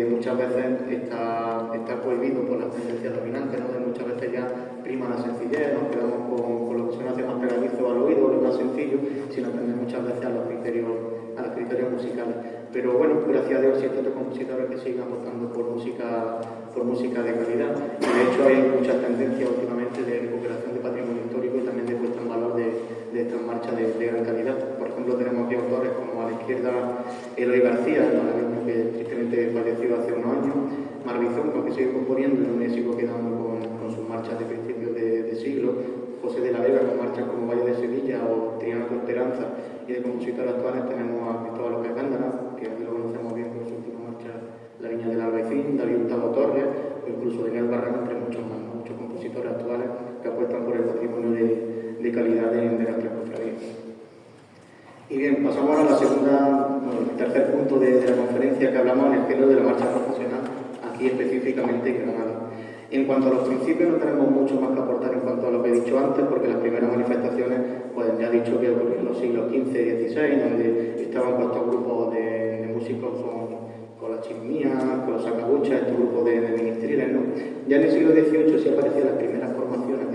muchas veces está prohibido por las tendencias dominantes, ¿no? Muchas veces ya prima la sencillez, nos quedamos con lo que se nos hace más pegadizo al oído, lo más sencillo, sin atender muchas veces a los criterios musicales. Pero bueno, gracias a Dios existen otros compositores que siguen apostando por música de calidad. Y de hecho hay muchas tendencias últimamente de recuperación de patrimonio histórico y también de puesta en valor de estas marchas de gran calidad. Por ejemplo, tenemos aquí autores como a la izquierda Eloy García, que tristemente falleció hace unos años, Marbizón, que sigue componiendo y no me sigo quedando con sus marchas de principios de siglo, José de la Vega con marchas como Valle de Sevilla o Triana con Esperanza, y de compositores actuales tenemos a Cristóbal López Gándara, que aquí lo conocemos bien por su última marcha La Viña del Albaicín, David Hurtado Torres o incluso Daniel Barrano, entre muchos más, ¿no? Muchos compositores actuales que apuestan por el patrimonio de calidad de nuestras cofradías. Y bien, pasamos ahora al tercer punto de la conferencia, que hablamos en el género de la marcha profesional, aquí específicamente en Granada. En cuanto a los principios, no tenemos mucho más que aportar en cuanto a lo que he dicho antes, porque las primeras manifestaciones, pues ya he dicho que ocurrieron en los siglos XV y XVI, donde estaban estos grupos de músicos con las chirimías, con los sacabuchas, estos grupos de ministriles, ¿no? Ya en el siglo XVIII sí aparecían las primeras formaciones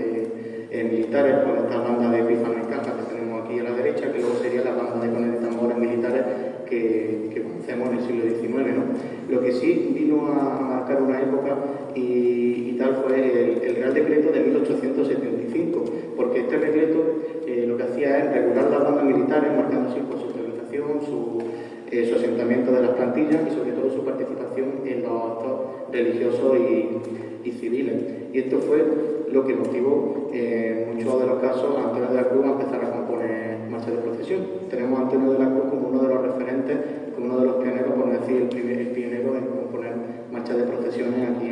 militares, con esta banda de pífanos y cajas que tenemos aquí a la derecha, que luego sería la banda de cones de tambores militares que conocemos en el siglo XIX, ¿no? Lo que sí vino a marcar una época y tal fue el Real Decreto de 1875, porque este decreto lo que hacía es regular las bandas militares, marcando así por su organización, su asentamiento de las plantillas y sobre todo su participación en los actos religiosos y civiles. Y esto fue lo que motivó en muchos de los casos a Antonio de la Cruz a empezar a componer marchas de procesión. Tenemos a Antonio de la Cruz como uno de los referentes, como uno de los pioneros, por no decir el pionero en componer marchas de procesiones aquí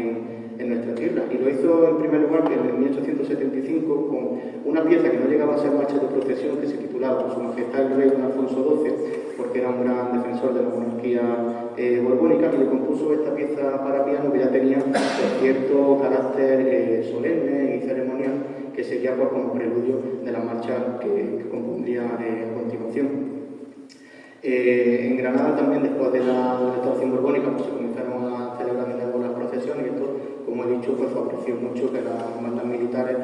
en nuestra tierra. Y lo hizo en primer lugar en 1875 con una pieza que no llegaba a ser marcha de procesión, que se titulaba Por Su Majestad el Rey Don Alfonso XII, porque era un gran defensor de la monarquía borbónica, y le compuso esta pieza para piano que ya tenía cierto carácter solemne y ceremonial, que sería pues como preludio de la marcha que compondría a continuación. En Granada también, después de la restauración borbónica, pues se comenzaron a celebrar de nuevo las procesiones, y esto, como he dicho, pues favoreció mucho que las bandas militares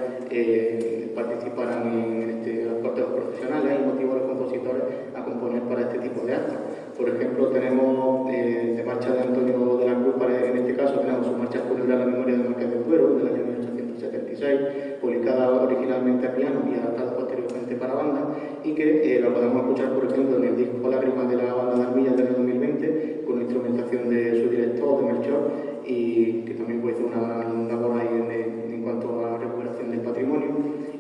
participaran en las cortes profesionales y motivó a los compositores a componer para este tipo de actos. Por ejemplo, tenemos de marcha de Antonio de la Cruz, en este caso tenemos su marcha fúnebre a la memoria del Marqués del Duero, del año 1876, publicada originalmente a piano y adaptada posteriormente para banda, y que lo podemos escuchar, por ejemplo, en el disco Lágrimas de la banda de Armilla del año 2020, con instrumentación de su director, de Melchor, y que también pues, hizo una gran labor ahí en cuanto a la recuperación del patrimonio.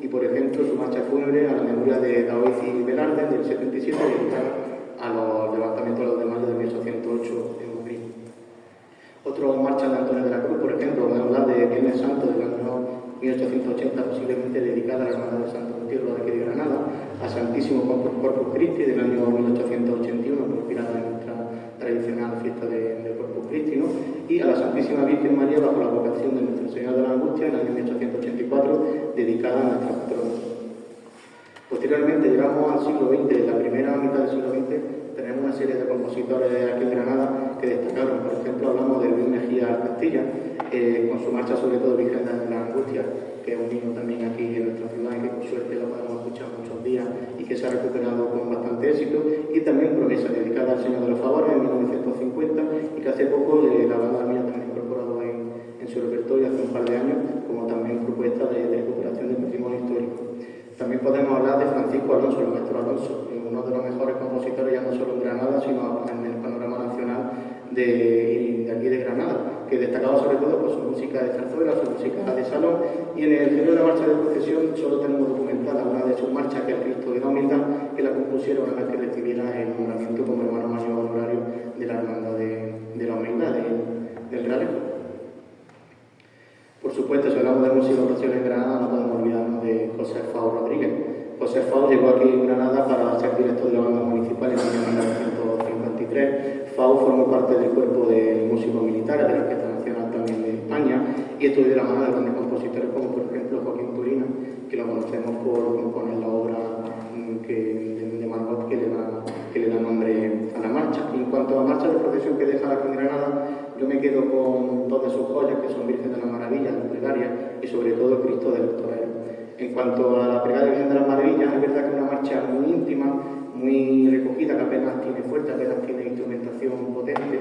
Y por ejemplo, su marcha fúnebre a la memoria de Daoiz y Velarde del 77, dedicada a los levantamientos de los de mayo de 1808 en Madrid. Otras marchas de Antonio de la Cruz, por ejemplo, vamos a hablar de Viernes Santo del año 1880, posiblemente dedicada a la Hermandad de Santo Entierro de aquí de Granada, a Santísimo Corpus Christi del año 1881, inspirada en nuestra tradicional fiesta de Corpus Christi, ¿no? Y a la Santísima Virgen María bajo la vocación de Nuestra Señora de la Angustia en el año 1884, dedicada a nuestra patrona. Posteriormente llegamos al siglo XX, en la primera mitad del siglo XX tenemos una serie de compositores aquí en Granada que destacaron. Por ejemplo, hablamos de Luis Mejía Castilla, con su marcha sobre todo Virgen de la Angustia, que es un himno también aquí en nuestra ciudad y que por suerte lo podemos escuchar muchos días y que se ha recuperado con bastante éxito. Y también Promesa, dedicada al Señor de los Favores en 1950, y que hace poco la banda Armilla también incorporado en su repertorio hace un par de años, como también propuesta de recuperación del patrimonio histórico. También podemos hablar de Francisco Alonso, el maestro Alonso, uno de los mejores compositores ya no solo en Granada, sino en el panorama nacional de aquí de Granada, que que destacaba sobre todo por su música de zarzuela, su música de salón, y en el género de la marcha de procesión solo tenemos documentada una de sus marchas, que es el Cristo de la Humildad, que la compusieron una vez que recibiera el nombramiento como hermano mayor honorario de la Hermandad de la Humildad del Realejo. Por supuesto, si hablamos de música y oración en Granada, no podemos olvidarnos de José Fau Rodríguez. José Fau llegó aquí en Granada para ser director de la banda municipal en el año 1953. Fau formó parte del cuerpo de músicos militares de la Orquesta Nacional también de España y estudió de la mano de grandes compositores como por ejemplo Joaquín Turina, que lo conocemos por componer la obra de Margot que le da nombre a la marcha. Y en cuanto a marcha de procesión que deja aquí en Granada, yo me quedo con todas sus joyas, que son Virgen de las Maravillas, la plegaria y sobre todo Cristo de los Toreros. En cuanto a la plegada de Virgen de las Maravillas, es verdad que es una marcha muy íntima, muy recogida, que apenas tiene fuerza, apenas tiene instrumentación potente,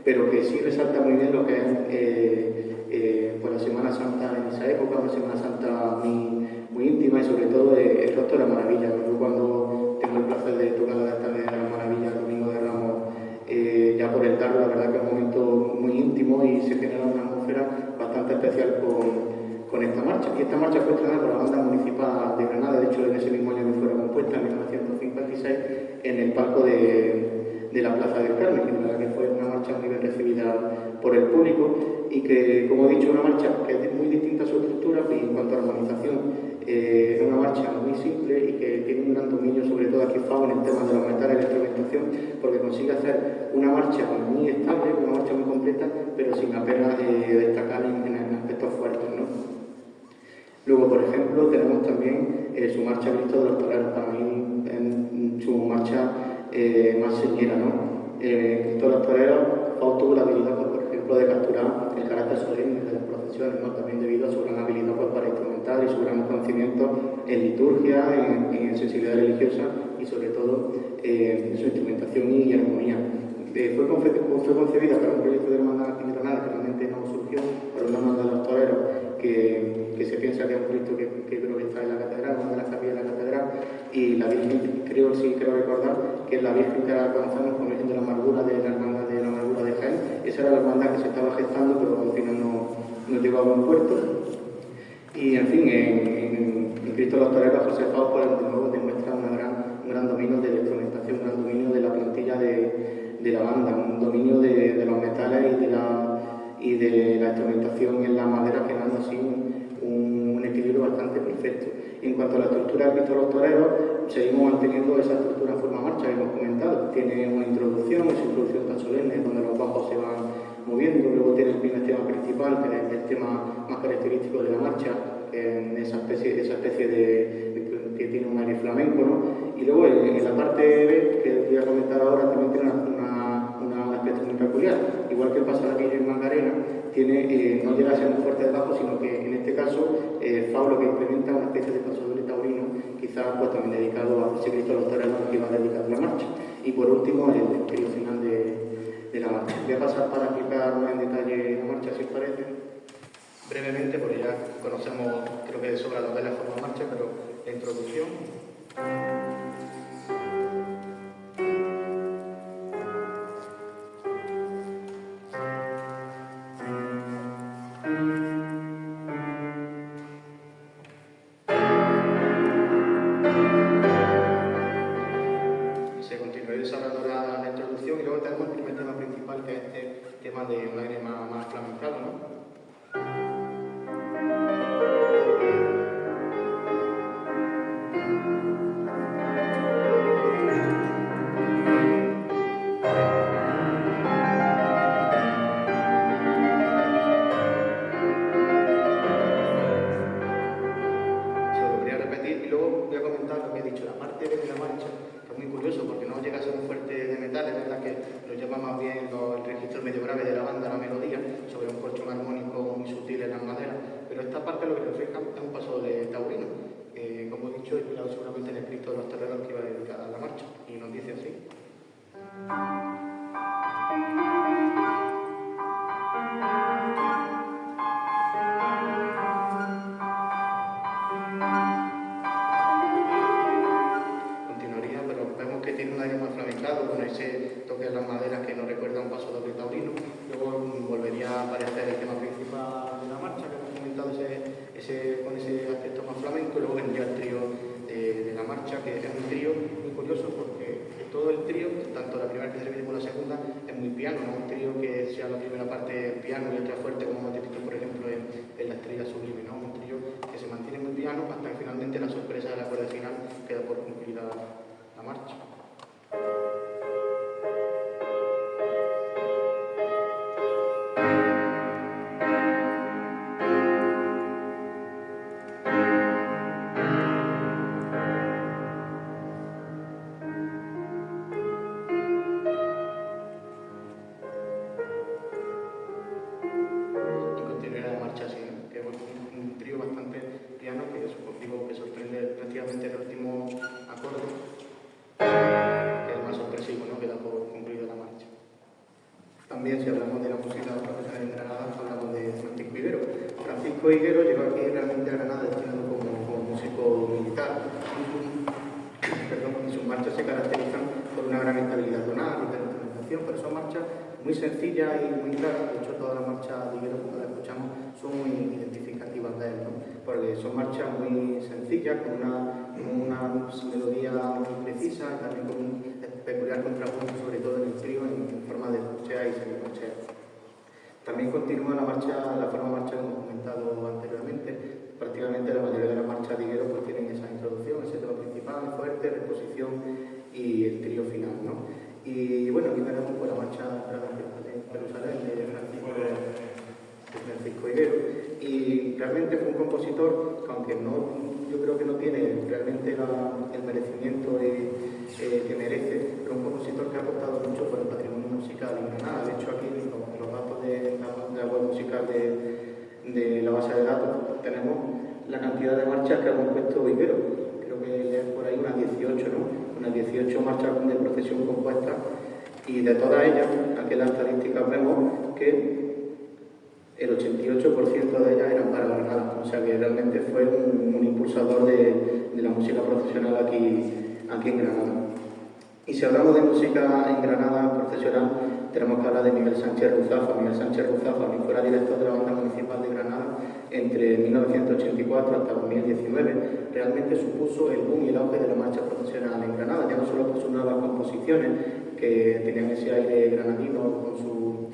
pero que sí resalta muy bien lo que es pues la Semana Santa en esa época, una Semana Santa muy íntima y sobre todo el rostro de la maravilla. Yo cuando tengo el placer de tocar la tarde de la maravilla el domingo de Ramos, ya por el tarde, la verdad que es un momento muy íntimo y se genera una atmósfera bastante especial con esta marcha. Y esta marcha fue estrenada por la banda municipal de Granada, de hecho en ese mismo año que fue compuesta, en 1956, en el palco de la Plaza del Carmen, que la verdad que fue una marcha muy bien recibida por el público y que, como he dicho, una marcha que es muy distinta a su estructura y en cuanto a armonización, es una marcha muy simple y que tiene un gran dominio, sobre todo aquí Fau, en el tema de los metales y la instrumentación, porque consigue hacer una marcha muy estable, una marcha muy completa, pero sin apenas destacar en aspectos fuertes, ¿no? Luego, por ejemplo, tenemos también su marcha Cristo de los Toreros, para mí su marcha más señera, ¿no? Cristo de los Toreros, Fau tuvo la habilidad, por ejemplo, de capturar el carácter solemne de las procesiones, ¿no? También debido a su gran habilidad para instrumentar y su gran conocimiento en liturgia, en sensibilidad religiosa y sobre todo en su instrumentación y armonía. Fue concebida para un proyecto de hermandad aquí en Granada que realmente no surgió, por una hermandad de los toreros que se piensa que es un Cristo que creo que está en la catedral, una de las capillas de la catedral, y la Virgen, creo recordar que es la Virgen que ahora conocemos como Virgen de la Amargura, de la Hermandad de la Amargura de Jaén. Esa era la hermandad que se estaba gestando, pero al final no llegó a buen puerto. Y en fin, en Cristo de los Toreros, José Fau, pues, de nuevo demuestra un gran dominio de la instrumentación, un gran dominio de la plantilla de la banda, un dominio de los metales y de la instrumentación en la madera, generando así un equilibrio bastante perfecto. En cuanto a la estructura de Cristo de los Toreros, seguimos manteniendo esa estructura en forma marcha que hemos comentado. Tiene una introducción, esa introducción tan solemne, donde los bajos se van moviendo, luego tiene el primer tema principal, que es el tema más característico de la marcha, esa especie de que tiene un aire flamenco, ¿no? Y luego en la parte B, que voy a comentar ahora, también tiene un aspecto muy peculiar. Igual que pasa aquí en Macarena, no llega a ser muy fuerte de bajo, sino que en este caso Fau lo que implementa una especie de pasodoble taurino, quizás pues también dedicado a ese Cristo de los Toreros que va a dedicar a la marcha. Y por último, el trío final de la marcha. Voy a pasar para explicar más en detalle la marcha, si os parece, brevemente, porque ya conocemos, creo que de sobra lo que es la forma de marcha, pero la introducción. Se continúa desarrollando la introducción y luego tenemos el primer tema principal, que es este tema de un aire más flamencado, ¿no? Y luego voy a comentar lo que he dicho, la parte B de la marcha, que es muy curioso porque no llega a ser un fuerte de metal, es verdad que lo lleva más bien el registro medio grave de la banda, la melodía, sobre un colchón armónico muy sutil en las maderas, pero esta parte lo que refleja es un paso de taurino, que como he dicho, he inspirado seguramente en el Cristo de los Toreros que iba a dedicar a la marcha, y nos dice así. Continuaría, pero vemos que tiene un aire más flamenco. ramificado, con ese toque de las maderas que nos recuerda un paso doble taurino. Luego volvería a aparecer el tema principal de la marcha, que hemos comentado con ese aspecto más flamenco, y luego vendría el trío de la marcha, que es un trío muy curioso porque todo el trío, tanto la primera que se repite como la segunda, es muy piano, no un trío que sea la primera parte piano y otra fuerte, como hemos visto por ejemplo en La Estrella Sublime, ¿no? Un trío que se mantiene muy piano hasta que finalmente la sorpresa del acorde final queda por concluida la marcha. Que sorprende prácticamente el último acorde, que es más sorpresivo, ¿no? Que da por concluida la marcha. También, si hablamos de la música profesional en Granada, hablamos de Francisco Higuero. Francisco Higuero llegó aquí realmente a Granada destinado como músico militar. Y sus marchas se caracterizan por una gran estabilidad tonal y de instrumentación, pero son marchas muy sencillas y muy claras. De hecho, todas las marchas de Higuero, cuando las escuchamos, son muy identificativas de él, ¿no? Porque son marchas muy sencillas, con una melodía muy precisa, y también con un peculiar contrapunto, sobre todo en el trío, en forma de corchea y semicorchea. También continúa la forma marcha que hemos comentado anteriormente. Prácticamente la mayoría de las marchas de Higuero pues tienen esa introducción, ese tema principal, fuerte, reposición y el trío final, ¿no? Y bueno, aquí tenemos pues, la marcha de Jerusalén de Francisco Higuero. Y realmente fue un compositor que, aunque yo creo que no tiene realmente el merecimiento que merece, pero un compositor que ha aportado mucho por el patrimonio musical en Granada. De hecho, aquí en los datos de la web musical de la base de datos tenemos la cantidad de marchas que ha compuesto Higuero. Creo que es por ahí unas 18, ¿no? Unas 18 marchas de procesión compuestas, y de todas ellas, aquí en las estadísticas vemos que el 88% de ellas eran para Granada, o sea que realmente fue un impulsador de la música profesional aquí en Granada. Y si hablamos de música en Granada profesional, tenemos que hablar de Miguel Sánchez Ruzafa. Miguel Sánchez Ruzafa, que fuera director de la Banda Municipal de Granada entre 1984 hasta 2019, realmente supuso el boom y el auge de la marcha profesional en Granada, ya no solo por sus nuevas composiciones, que tenían ese aire granadino con su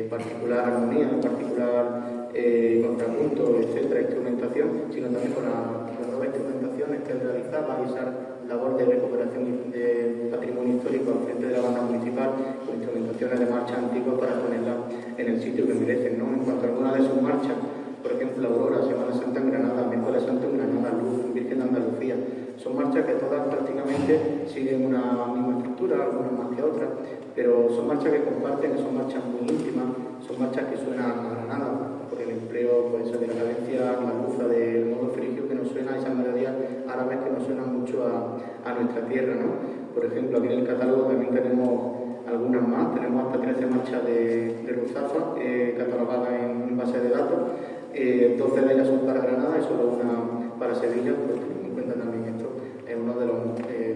particular armonía, particular contrapunto, etcétera, instrumentación, sino también con las nuevas instrumentaciones que él realizaba y esa labor de recuperación de patrimonio histórico al frente de la banda municipal, con instrumentaciones de marcha antiguas para ponerlas en el sitio que merecen, ¿no? En cuanto a algunas de sus marchas, por ejemplo, Aurora, Semana Santa en Granada, Miércoles Santo en Granada, Luz, Virgen de Andalucía, son marchas que todas prácticamente siguen una misma estructura, algunas más que otras, pero son marchas que comparten, son marchas muy íntimas, son marchas que suenan a Granada, por el empleo pues, de la cadencia andaluza, del modo frigio que nos suena, esas melodías árabes que nos suenan mucho a nuestra tierra, ¿no? Por ejemplo, aquí en el catálogo también tenemos algunas más, tenemos hasta 13 marchas de Ruzafa catalogadas en base de datos, 12 de ellas son para Granada y solo una para Sevilla, porque en cuenta también esto es uno de los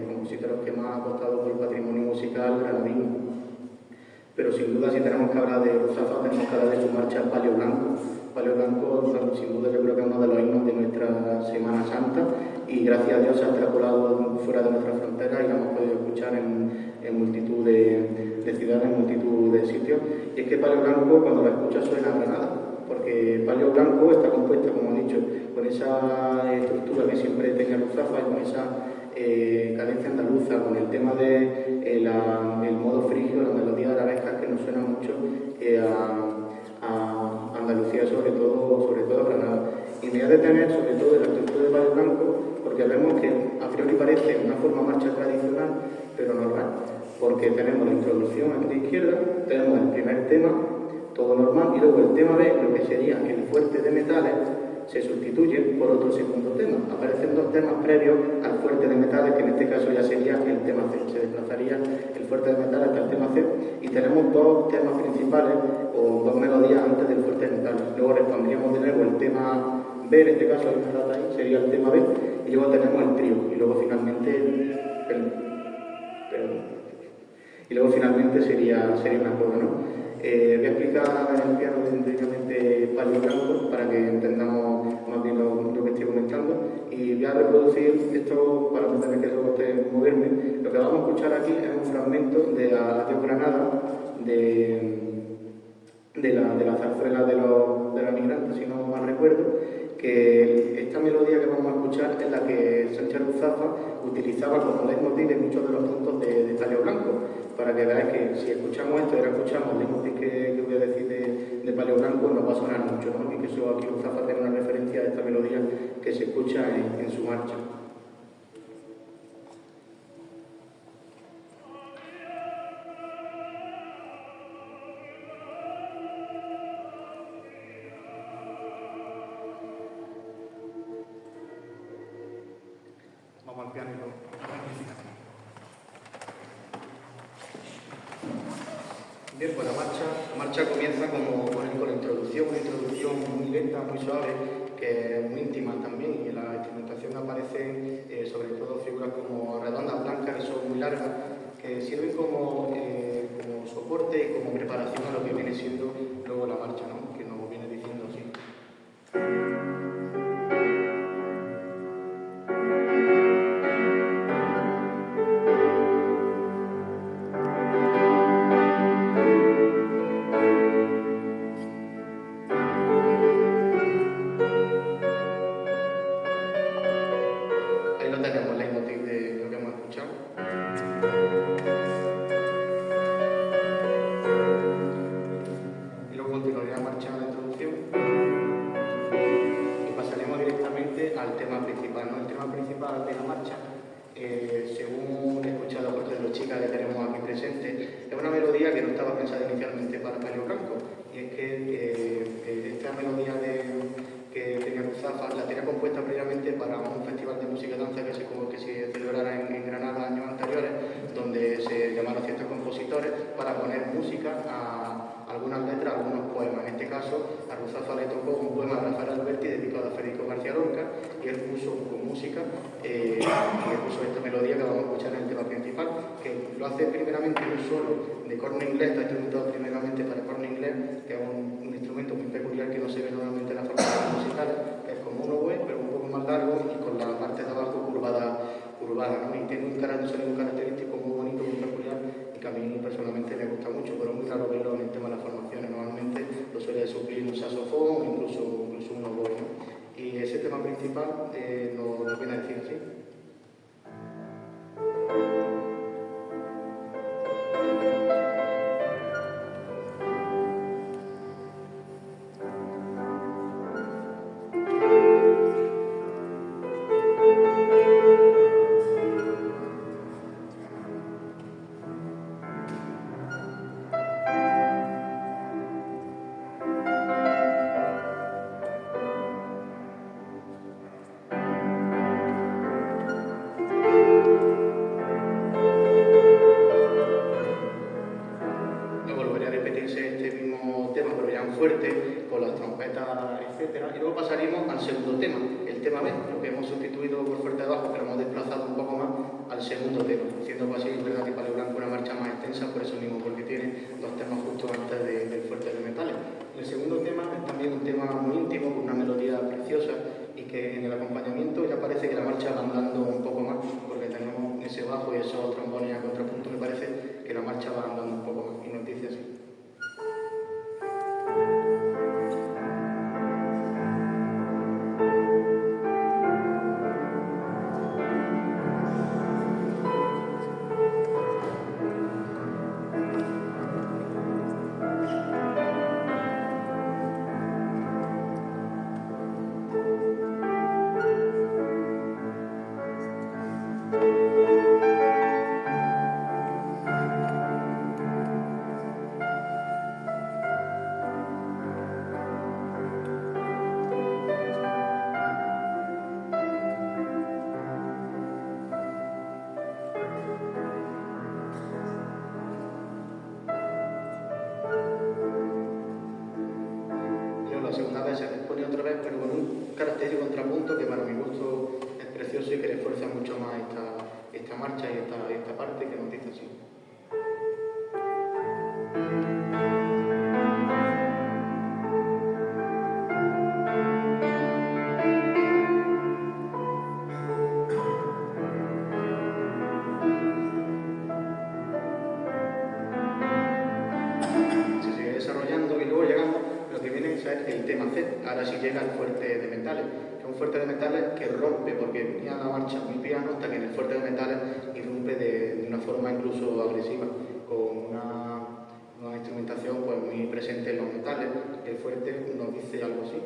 compositores que más ha apostado por el patrimonio musical granadino. Pero sin duda, si tenemos que hablar de Ruzafa, tenemos que hablar de su marcha Palio Blanco. Palio Blanco, sin duda, yo creo que es uno de los himnos de nuestra Semana Santa, y gracias a Dios se ha extrapolado fuera de nuestra frontera y la hemos podido escuchar en multitud de ciudades, en multitud de sitios. Y es que Palio Blanco, cuando la escuchas, suena a Granada, porque Palio Blanco está compuesta, como he dicho, con esa estructura que siempre tenía Ruzafa y con esa cadencia andaluza, con el tema de el modo frigio, las melodías arabescas que nos suenan mucho a Andalucía, sobre todo a Granada. Y me voy a detener sobre todo en la estructura de Palio Blanco, porque vemos que a priori parece una forma marcha tradicional, pero no lo es, porque tenemos la introducción aquí a la izquierda, tenemos el primer tema, todo normal, y luego el tema B, lo que sería el fuerte de metales, se sustituye por otro segundo tema. Aparecen dos temas previos al fuerte de metales, que en este caso ya sería el tema C. Se desplazaría el fuerte de metales hasta el tema C, y tenemos dos temas principales o dos melodías antes del fuerte de metales. Luego respondríamos de nuevo el tema B, en este caso hay una nota ahí, sería el tema B, y luego tenemos el trío, y luego finalmente Y luego finalmente sería una coda, ¿no? Voy a explicar en el piano sencillamente palio blanco para que entendamos más bien lo que estoy comentando, y voy a reproducir esto para no tener que moverme. Lo que vamos a escuchar aquí es un fragmento de Adiós Granada de la zarzuela de la migrante, si no mal recuerdo, que esta melodía que vamos a escuchar es la que Sánchez Ruzafa utilizaba como leitmotiv en muchos de los puntos de Palio Blanco, para que veáis que si escuchamos esto y ahora escuchamos el leitmotiv que voy a decir de Palio Blanco, nos va a sonar mucho, ¿no? Y que eso aquí Ruzafa tiene una referencia a esta melodía que se escucha en su marcha. Vamos al piano y lo amplificamos. Bien, pues la marcha comienza con la introducción, una introducción muy lenta, muy suave, que es muy íntima también, y en la instrumentación aparecen sobre todo figuras como redondas, blancas, que son muy largas, que sirven como soporte y como preparación a lo que viene siendo luego la marcha, ¿no? Que nos viene diciendo así. Ahí lo tenemos, el leitmotiv de lo que hemos escuchado. Y luego continuaría la marcha de introducción y pasaremos directamente al tema principal, ¿no? El tema principal de la marcha, según he escuchado por de los chicas que tenemos aquí presentes, es una melodía que no estaba pensada inicialmente para Palio Blanco, y es que esta melodía que tenía Ruzafa la tenía compuesta previamente para un festival de música y danza que se celebrara en Granada años anteriores, donde se llamaron ciertos compositores para poner música a algunas letras, a algunos poemas. En este caso, a Ruzafa le tocó un poema de Rafael Alberti dedicado a Federico García Lorca, y él puso con música y puso esta melodía que vamos a escuchar en el tema principal, que lo hace primeramente en un solo de corno inglés, está instrumentado primeramente para corno inglés, que es un instrumento muy peculiar que no se ve normalmente en las formaciones musicales, que es como un oboe, pero un poco más largo y con la parte de abajo curvada, ¿no? Y tiene un sonido característico muy bonito, muy peculiar, y que a mí personalmente me gusta mucho, pero es muy raro verlo en el tema de las formaciones. Normalmente lo suele suplir un saxofón o incluso un oboe, ¿no? Y ese tema principal nos viene a decir así. Fuerte, con las trompetas, etcétera, y luego pasaríamos al segundo tema, el tema B, lo que hemos sustituido por fuerte de abajo, pero hemos desplazado un poco más al segundo tema, siendo así, es verdad que Palio Blanco una marcha más extensa, por eso mismo, porque tiene dos temas justo antes del fuerte de metales. El segundo tema es también un tema muy íntimo, con una melodía preciosa, y que en el acompañamiento ya parece que la marcha va andando un poco más, porque tenemos ese bajo y esos trombones a contrapunto, me parece que la marcha va andando un poco más, y nos dice así. La segunda vez se pone otra vez, pero con un característico contrapunto que para mi gusto es precioso y que refuerza mucho más esta marcha y esta parte que nos dice así. ahora sí llega el fuerte de metales, que es un fuerte de metales que rompe, porque venía la marcha muy piano, hasta que en el fuerte de metales irrumpe de una forma incluso agresiva, con una instrumentación pues, muy presente en los metales. El fuerte nos dice algo así.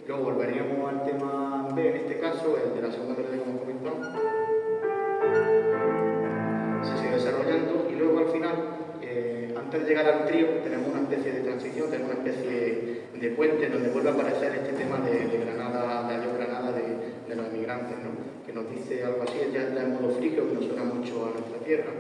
Luego volveríamos al tema B, en este caso, el de la segunda melodía que hemos comentado. Se sigue desarrollando y luego al final, antes de llegar al trío, tenemos una especie de transición, tenemos una especie de puente donde vuelve a aparecer este tema de Granada, de Adiós Granada, de los emigrantes, ¿no? Que nos dice algo así, ya en modo frigio, que nos suena mucho a nuestra tierra.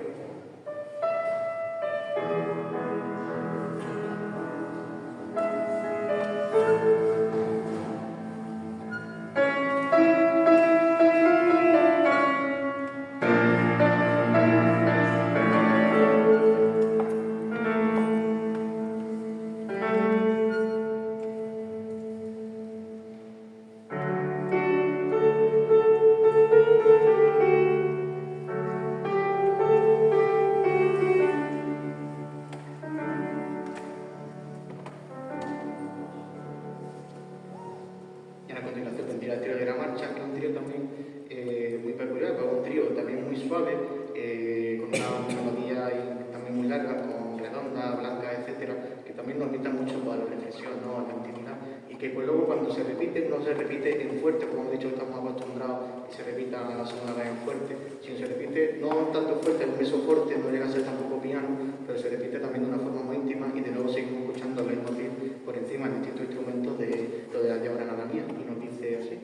No se repite en fuerte, como hemos dicho, estamos acostumbrados que se repita la segunda vez en fuerte, sino se repite no tanto fuerte, un beso fuerte, no llega a ser tampoco piano, pero se repite también de una forma muy íntima y de nuevo seguimos escuchando el leitmotiv por encima de distintos instrumentos de lo de la llave Granada mía, y nos dice así.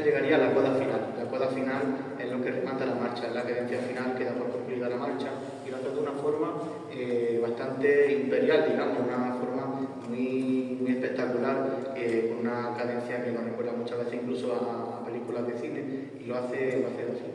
Llegaría a la coda final. La coda final es lo que remata la marcha, es la cadencia final que da por concluida la marcha y lo hace de una forma bastante imperial, digamos, una forma muy espectacular, con una cadencia que nos recuerda muchas veces incluso a películas de cine y lo hace así.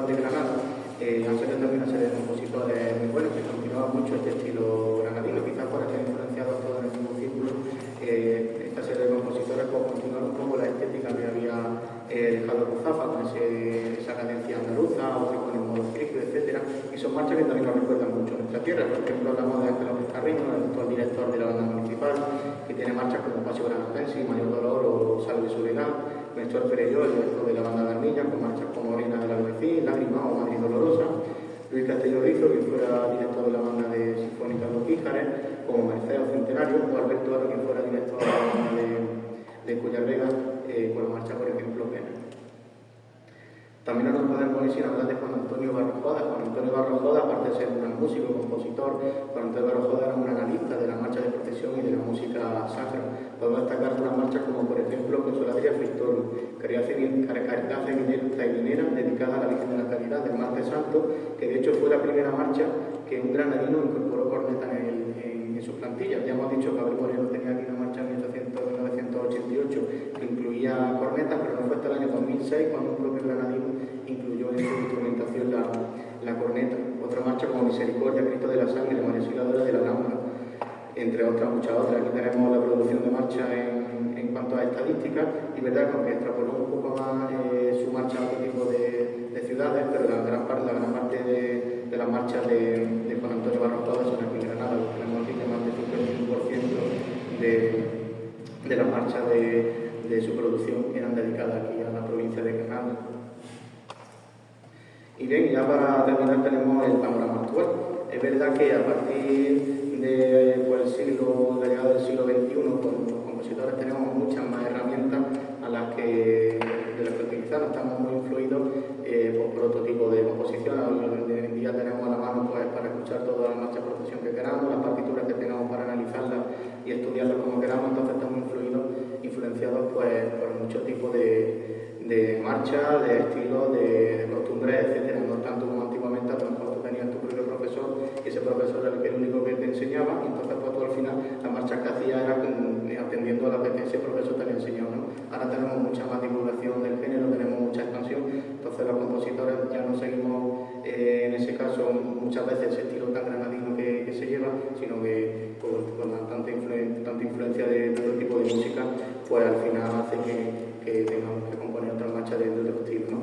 De Granada, han salido también una serie de compositores muy buenos que continuaban mucho este estilo granadino, quizás por estar influenciados todos en el mismo círculo. Esta serie de compositores pues, continuaron un poco la estética que había dejado Ruzafa con esa cadencia andaluza, otros con el modo frigio, etc. Y son marchas que también nos recuerdan mucho a nuestra tierra. Por ejemplo, hablamos de Ángel López Carreño, el actual director de la banda municipal, que tiene marchas como Paseo Granadense, Mayor Dolor o Salve Soledad. Néstor Perelló, el director de la banda de Armilla, con marchas como Reina del Albaicín, Lágrima o Madrid Dolorosa. Luis Castillo Rizo, que fuera director de la banda de Sinfónica Los Píjares, como Mercedes Centenario, o Alberto Aro, que fuera director de la banda de Cuyarrega, con la marcha, por ejemplo, Pena. También no nos podemos ir sin hablar de Juan Antonio Barrojoda. Juan Antonio Barrojoda, aparte de ser un gran músico, compositor, Juan Antonio Barrojoda era un analista de la marcha de procesión y de la música sacra. Podemos destacar unas marchas como, por ejemplo, Consoladeria Frictorio, Caridad Ceguinera, dedicada a la Virgen de la Caridad del Martes Santo, que de hecho fue la primera marcha que un granadino incorporó corneta en sus plantillas. Ya hemos dicho que Abel Moreno tenía aquí una marcha en 1988 que incluía cornetas, pero no fue hasta el año 2006 cuando un propio granadino incluyó en su instrumentación la corneta. Otra marcha como Misericordia, Cristo de la Sangre, María Auxiliadora de la Alhambra, entre otras, muchas otras. Aquí tenemos la producción de marcha en cuanto a estadísticas, y verdad que aunque extrapoló un poco más su marcha a otro tipo de ciudades, pero la gran parte de las marchas de Juan Antonio Barrojoda son aquí en Granada. Tenemos aquí que más del 55% de las marchas de su producción eran dedicadas aquí a la provincia de Granada. Y bien, ya para terminar tenemos el panorama actual. Es verdad que a partir de, pues, la llegada del siglo XXI, pues, los compositores tenemos muchas más herramientas de las que utilizar. Estamos muy influidos por otro tipo de composición. Hoy en día tenemos a la mano, pues, para escuchar todas las marchas de procesión que queramos, las partituras que tengamos para analizarlas y estudiarlas como queramos. Entonces estamos influenciados, pues, por muchos tipos de marcha, de estilos, de costumbres, etcétera. No tanto como antiguamente, a lo mejor tú tenías tu propio profesor y ese profesor era el único que te enseñaba, y entonces pues tú al final las marchas que hacías era atendiendo a las que ese profesor te había enseñado, ¿no? Ahora tenemos mucha más divulgación del género, tenemos mucha expansión, entonces los compositores ya no seguimos en ese caso muchas veces ese estilo tan granadino que se lleva, sino que con tanta influencia de otro tipo de música, pues al final hace que tengamos que componer otras marchas de otro estilo, ¿no?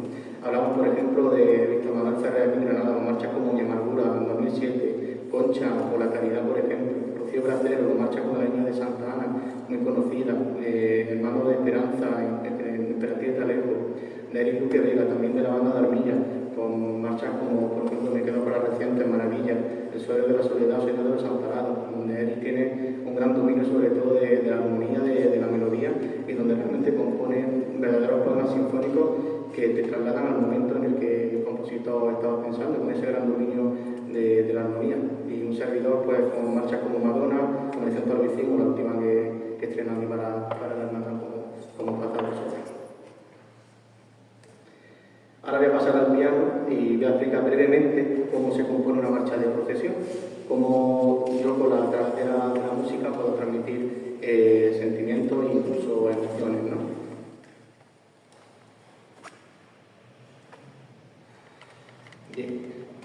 Hablamos, por ejemplo, de Víctor Manuel Ferrer en Granada, con marchas como Mi Amargura en 2007, Concha o La Caridad, por ejemplo, Rocío Bracero con marcha con la Niña de Santa Ana, muy conocida, Hermano de Esperanza en Emperatriz de Alejo, de Eric Luque Vega, también de la banda de Armilla, con marchas como, por ejemplo, Me quedo para reciente, Maravilla, El suelo de la soledad, Señor de los Amparados, donde Eric tiene un gran dominio sobre todo de la armonía, de la melodía, y donde realmente compone verdaderos poemas sinfónicos que te trasladan al momento en el que el compositor estaba pensando, con ese gran dominio de la armonía. Y un servidor, pues, con marchas como Madonna, como el Centro Albicín, la última que estrenamos para la hermandad como Plaza vosotros. Ahora voy a pasar al piano y voy a explicar brevemente cómo se compone una marcha de procesión, cómo yo con la través de la música puedo transmitir sentimientos e incluso emociones, ¿no? Bien,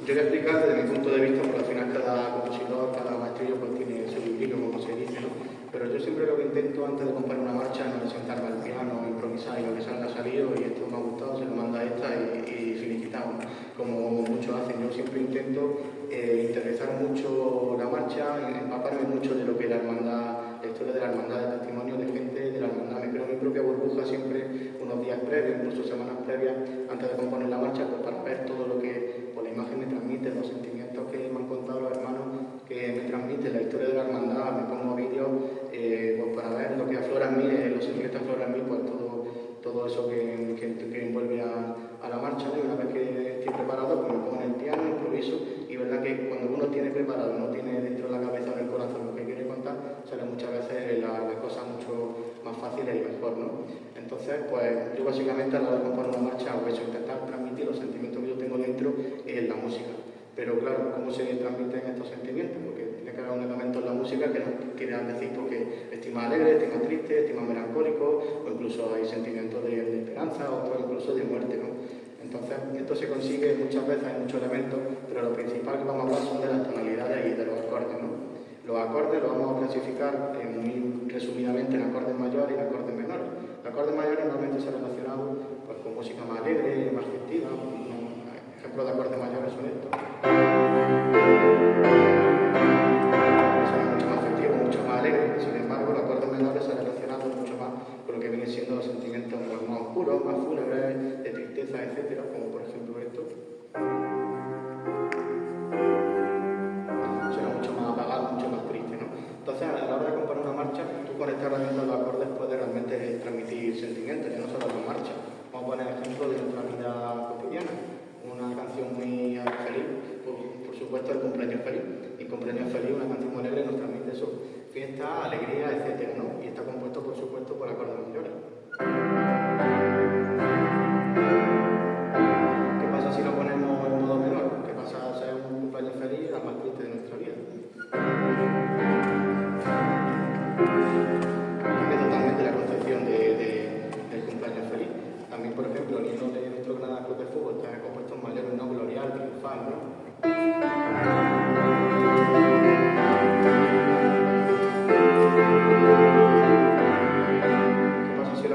yo voy a explicar desde mi punto de vista, porque al final cada compositor, cada maestrillo pues tiene su librillo, como se dice, ¿no? Pero yo siempre lo que intento antes de componer una marcha no es sentarme al piano, improvisar y lo que salga salido, y esto me ha gustado, se lo manda a esta y finiquitamos, como muchos hacen. Yo siempre intento interesar mucho la marcha, empaparme mucho de lo que la hermandad, la historia de la hermandad, de testimonio de gente de la hermandad. Me creo mi propia burbuja siempre unos días previos, incluso semanas previas, antes de componer la marcha, pues para ver todo lo que la imagen me transmite, los sentimientos que me han contado los hermanos, que me transmite la historia de la hermandad. Me pongo vídeos pues para ver lo que aflora en mí, los sentimientos que afloran en mí, pues todo eso que envuelve a la marcha, ¿no? Y una vez que estoy preparado, pues me pongo en el piano, improviso, y verdad que cuando uno tiene preparado, no tiene dentro de la cabeza o en el corazón lo que quiere contar, salen muchas veces las cosas mucho más fáciles y mejor, ¿no? Entonces, pues yo básicamente a la hora de componer una marcha hago eso, intentar transmitir los sentimientos que yo tengo dentro en la música. Pero claro, ¿cómo se transmiten estos sentimientos? Porque tiene que haber un elemento en la música que nos quiera decir porque estoy más alegre, estoy más triste, estoy más melancólico, o incluso hay sentimientos de esperanza, o incluso de muerte, ¿no? Entonces, esto se consigue muchas veces, hay muchos elementos, pero lo principal que vamos a hablar son de las tonalidades y de los acordes, ¿no? Los acordes los vamos a clasificar muy resumidamente en acordes mayores y en acordes menores. Los acordes mayores normalmente se relacionan pues, con música más alegre, más festiva. Ejemplos de acordes mayores son estos. Son mucho más festivos, mucho más alegres. Sin embargo, los acordes menores se relacionan mucho más con lo que vienen siendo los sentimientos más oscuros, más fúnebres, de tristeza, etc., como por ejemplo esto. Será mucho más apagado, mucho más triste, ¿no? Entonces, a la hora de componer una marcha, tú con esta herramienta de los acordes puedes realmente transmitir sentimientos, ya no solo la marcha. Vamos a poner ejemplos de nuestra vida cotidiana. Una canción muy feliz, por supuesto el cumpleaños feliz. Y cumpleaños feliz, una canción muy alegre, nos transmite eso, fiesta, alegría, etcétera, ¿no? Y está compuesto, por supuesto, por acordes mayores. ¿Qué pasa si lo ponemos en modo menor? ¿Qué pasa si es un cumpleaños feliz, la más triste de nuestra vida? Cambia totalmente la concepción del cumpleaños feliz. También, por ejemplo, el himno de nuestro Granada Club de Fútbol está compuesto en mayor, no glorial, triunfal, ¿no? ¿Qué pasa si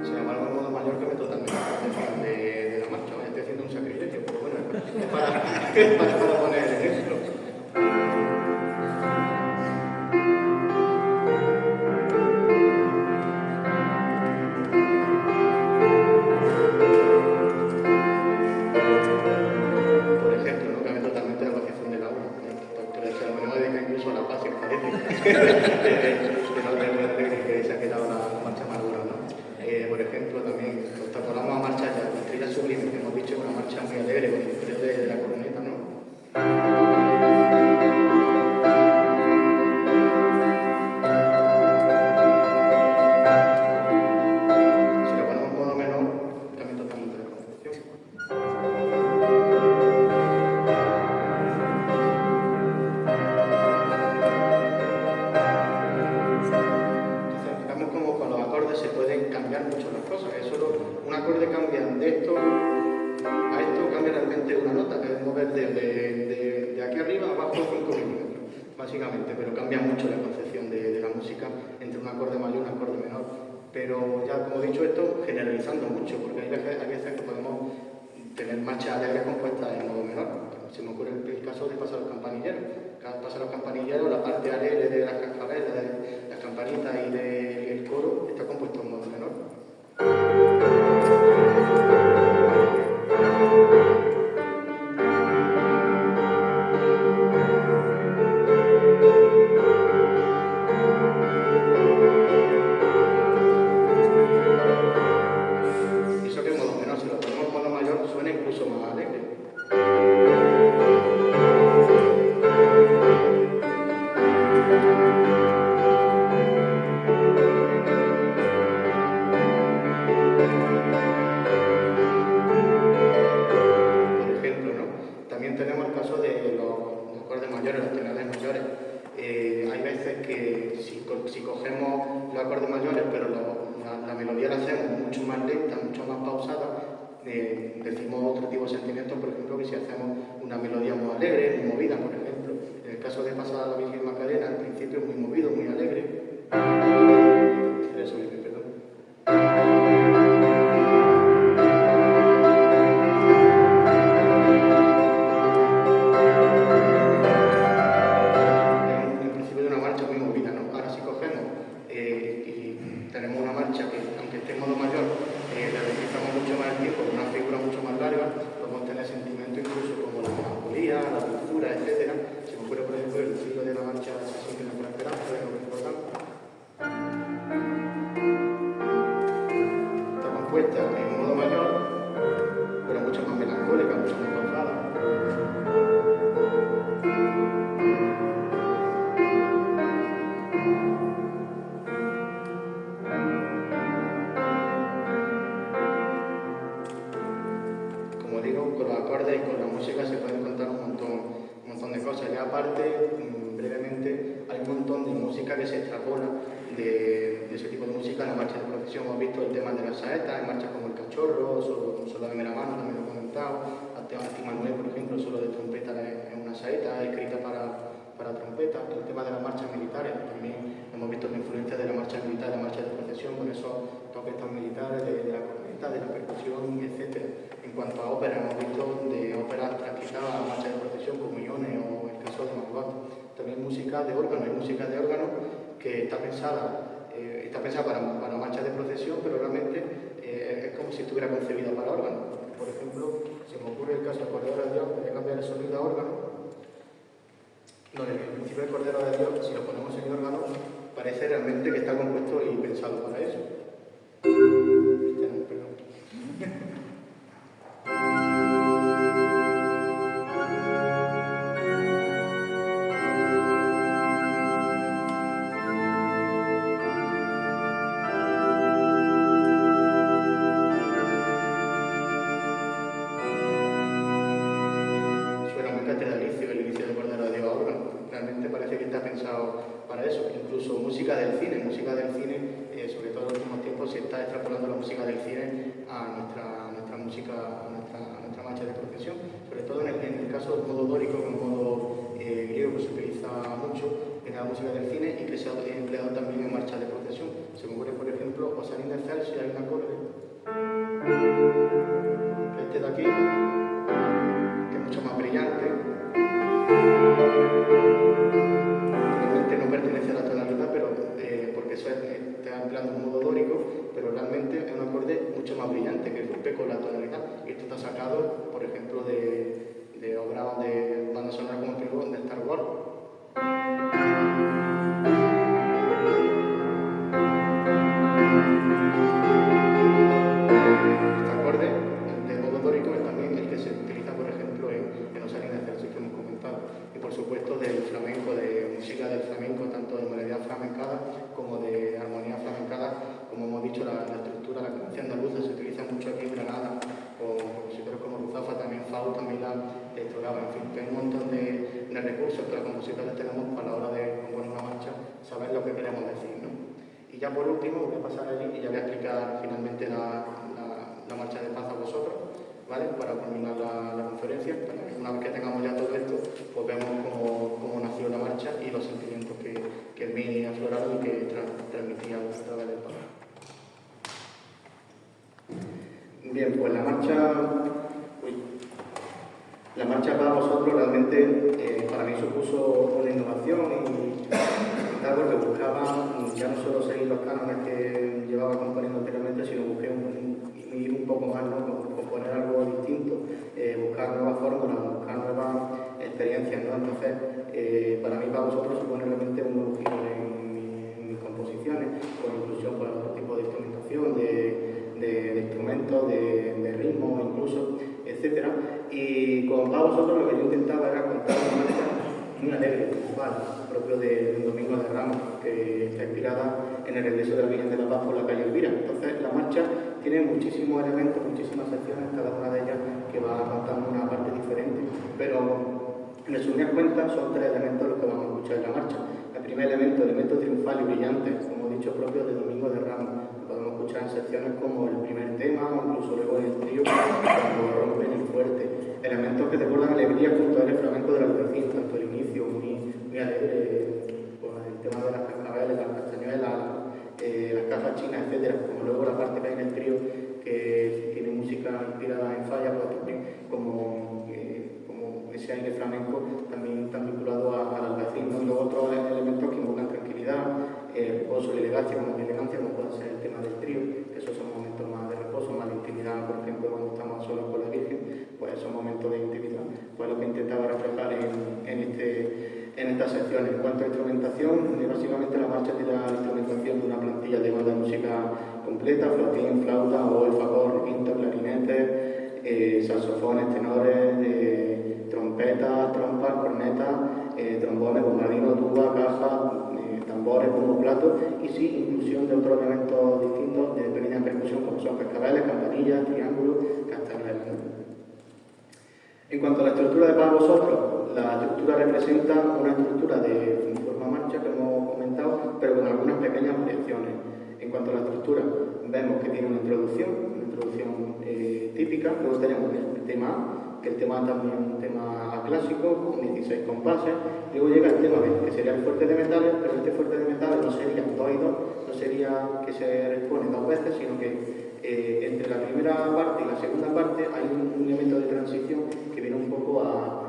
Sin embargo, el modo mayor cambia totalmente la concepción de la marcha. Estoy haciendo un sacrilegio, pero bueno, es para poner el ejemplo. Por ejemplo, ¿no? Cambia totalmente la concepción de la una. Entonces, se lo ponemos a dedicar incluso a la paz, si os parece. Que no que se ha quedado la marcha más dura, ¿no? Por ejemplo, también extrapolamos a marcha ya, la estrella sublime, que hemos dicho, es una marcha muy alegre con el frío de la coroneta, ¿no? Si lo ponemos en modo menor, cambia totalmente la concepción. Entonces, vemos como con los acordes se pueden cambiar mucho las cosas. Es solo un acorde cambia de esto a esto, cambia realmente una nota, que es mover de aquí arriba a abajo 5 milímetros, básicamente, pero cambia mucho la concepción de la música entre un acorde mayor y un acorde menor. Pero ya, como he dicho esto, generalizando mucho, porque hay veces que podemos tener marchas alegres compuestas en modo menor. Se me ocurre el caso de pasar los campanilleros. Pasar los campanilleros, la parte alegre de las cascabeles, de las campanitas y del coro está compuesto en modo menor. Eso que en modo menor, si lo ponemos en modo mayor, suena incluso más alegre. Por ejemplo, ¿no? También tenemos el caso de los acordes mayores, los tonales mayores. Hay veces que si cogemos los acordes mayores, pero la melodía la hacemos mucho más lenta, mucho más pausada, decimos otro tipo de sentimientos, por ejemplo, que si hacemos una melodía muy alegre, muy movida, por ejemplo. En el caso de pasar a la Virgen Macarena, al principio es muy movido, muy alegre. Eso, perdón. En principio de una marcha muy movida, ¿no? Ahora si cogemos y tenemos una marcha que, aunque esté en modo mayor, le realizamos mucho más el tiempo, con una figura mucho más larga, podemos tener sentimientos incluso como la melancolía, la dulzura, etc. Se me ocurre, por ejemplo, el ciclo de la marcha así que la esperanza, de lo que recordamos. Está compuesta en modo mayor, pero mucho más melancólica, mucho más pausada. Como digo, con los acordes y con la música se pueden contar un montón de cosas. Ya aparte, brevemente, hay un montón de música que se extrapola de ese tipo de música en la marcha de procesión. Hemos visto el tema de las saetas, en marchas como el cachorro, solo de mera mano, también lo he comentado. Ati Manuel, por ejemplo, solo de trompeta es una saeta escrita para trompeta. El tema de las marchas militares, también hemos visto la influencia de la marcha militar, la marcha de procesión, con esos toques tan militares de la corneta, de la percusión, etc. En cuanto a ópera, hemos visto de óperas transcritadas a marcha de procesión como Ione o el caso de Margot. También música de órgano, hay música de órgano que está pensada para marchas de procesión, pero realmente es como si estuviera concebida para órgano. Por ejemplo, se me ocurre el caso del Cordero de Dios, de cambiar el sonido a órgano. No, en el principio del Cordero de Dios, si lo ponemos en órgano, parece realmente que está compuesto y pensado para eso. Perdón. Suena muy catedralicio el inicio del Cordero de Dios a órgano. Realmente parece que está pensado para eso. Incluso música del cine, sobre todo en los últimos tiempos se está extrapolando la música del cine a nuestra música, a nuestra marcha de procesión. Sobre todo en el caso del modo dórico, que es un modo griego que se utiliza mucho, en a música del cine y que se ha empleado también en marchas de procesión. Se me ocurre, por ejemplo, Osanina Excelsior, si hay un acorde, este de aquí, que es mucho más brillante. Realmente no pertenece a la tonalidad, pero porque eso está empleando un modo dórico, pero realmente es un acorde mucho más brillante que rompe con la tonalidad. Y esto está sacado, por ejemplo, de obras de banda sonora como te digo, de Star Wars. Este acorde de modo dórico es también el que se utiliza, por ejemplo, en los Osanina Excelsior que hemos comentado. Y por supuesto del flamenco, de música del flamenco, tanto de melodías flamencadas como de armonías flamencadas. Como hemos dicho, la estructura, la cadencia andaluza se utiliza mucho aquí en Granada, con compositores como Ruzafa, también Fausto, Milán, Toraba, en fin, que hay un montón de recursos que los compositores tenemos para la hora de componer una marcha, saber lo que queremos decir, ¿no? Y ya por último voy a pasar allí y ya voy a explicar finalmente la marcha de paz a vosotros, ¿vale? Para culminar la conferencia. Una vez que tengamos ya todo esto, pues vemos cómo nació la marcha y los sentimientos que en mí afloraron y que transmitía a través del paz. Bien, pues la marcha para vosotros realmente para mí supuso una innovación y algo que buscaba ya no solo seguir los cánones que llevaba componiendo anteriormente, sino busqué ir un poco más, ¿no? Componer algo distinto, buscar nuevas fórmulas, buscar nuevas experiencias, ¿no? Entonces, para mí, para vosotros, supone realmente un nuevo giro en mis composiciones, con inclusión por otro tipo de instrumentación, de instrumentos, de ritmo incluso, etcétera. Y para vosotros lo que yo intentaba era contar una marcha muy alegre, propio de un Domingo de Ramos, que está inspirada en el regreso de la Virgen de la Paz por la calle Elvira. Entonces, la marcha tiene muchísimos elementos, muchísimas secciones, cada una de ellas que va contando una parte diferente. Pero, en resumidas cuentas, son tres elementos los que vamos a escuchar en la marcha. El primer elemento, elemento triunfal y brillante, como he dicho, propio de Domingo de Ramos. Lo podemos escuchar en secciones como el primer tema o incluso luego en el trío, cuando rompen el fuerte. Elementos que desbordan alegría junto al flamenco de la Alpecín, tanto el inicio muy alegre, pues el tema de las cascabeles, las castañuelas, las cajas chinas, etcétera, como luego la parte que hay en el trío que tiene música inspirada en falla, pues también como ese aire flamenco también tan vinculado al Alpecín, ¿no? Y luego otros elementos que invocan tranquilidad, reposo y elegancia, como puede ser el tema del trío, que esos son momentos más de reposo, más de intimidad, por ejemplo, cuando estamos solos con la Virgen, pues esos momentos de intimidad, pues lo que intentaba reflejar en estas secciones. En cuanto a instrumentación, básicamente la marcha tiene la instrumentación de una plantilla de banda de música completa, flautín, flauta, oboe, fagot, quinto, clarinete, saxofones, tenores, trompetas, trompas, cornetas, trombones, bombardino, tuba, caja, tambores, bombo, plato y sí, inclusión de otros elementos distintos de pequeña percusión como son cascabeles, campanillas, triángulos, castañuelas. En cuanto a la estructura de para vosotros, la estructura representa una estructura de forma marcha que hemos comentado, pero con algunas pequeñas variaciones. En cuanto a la estructura, vemos que tiene una introducción típica, luego tenemos el tema A, que el tema A también es un tema clásico, con 16 compases, luego llega el tema B, que sería el fuerte de metales, pero este fuerte de metales no sería 2 y 2, no sería que se expone 2 veces, sino que entre la primera parte y la segunda parte hay un elemento de transición que viene un poco a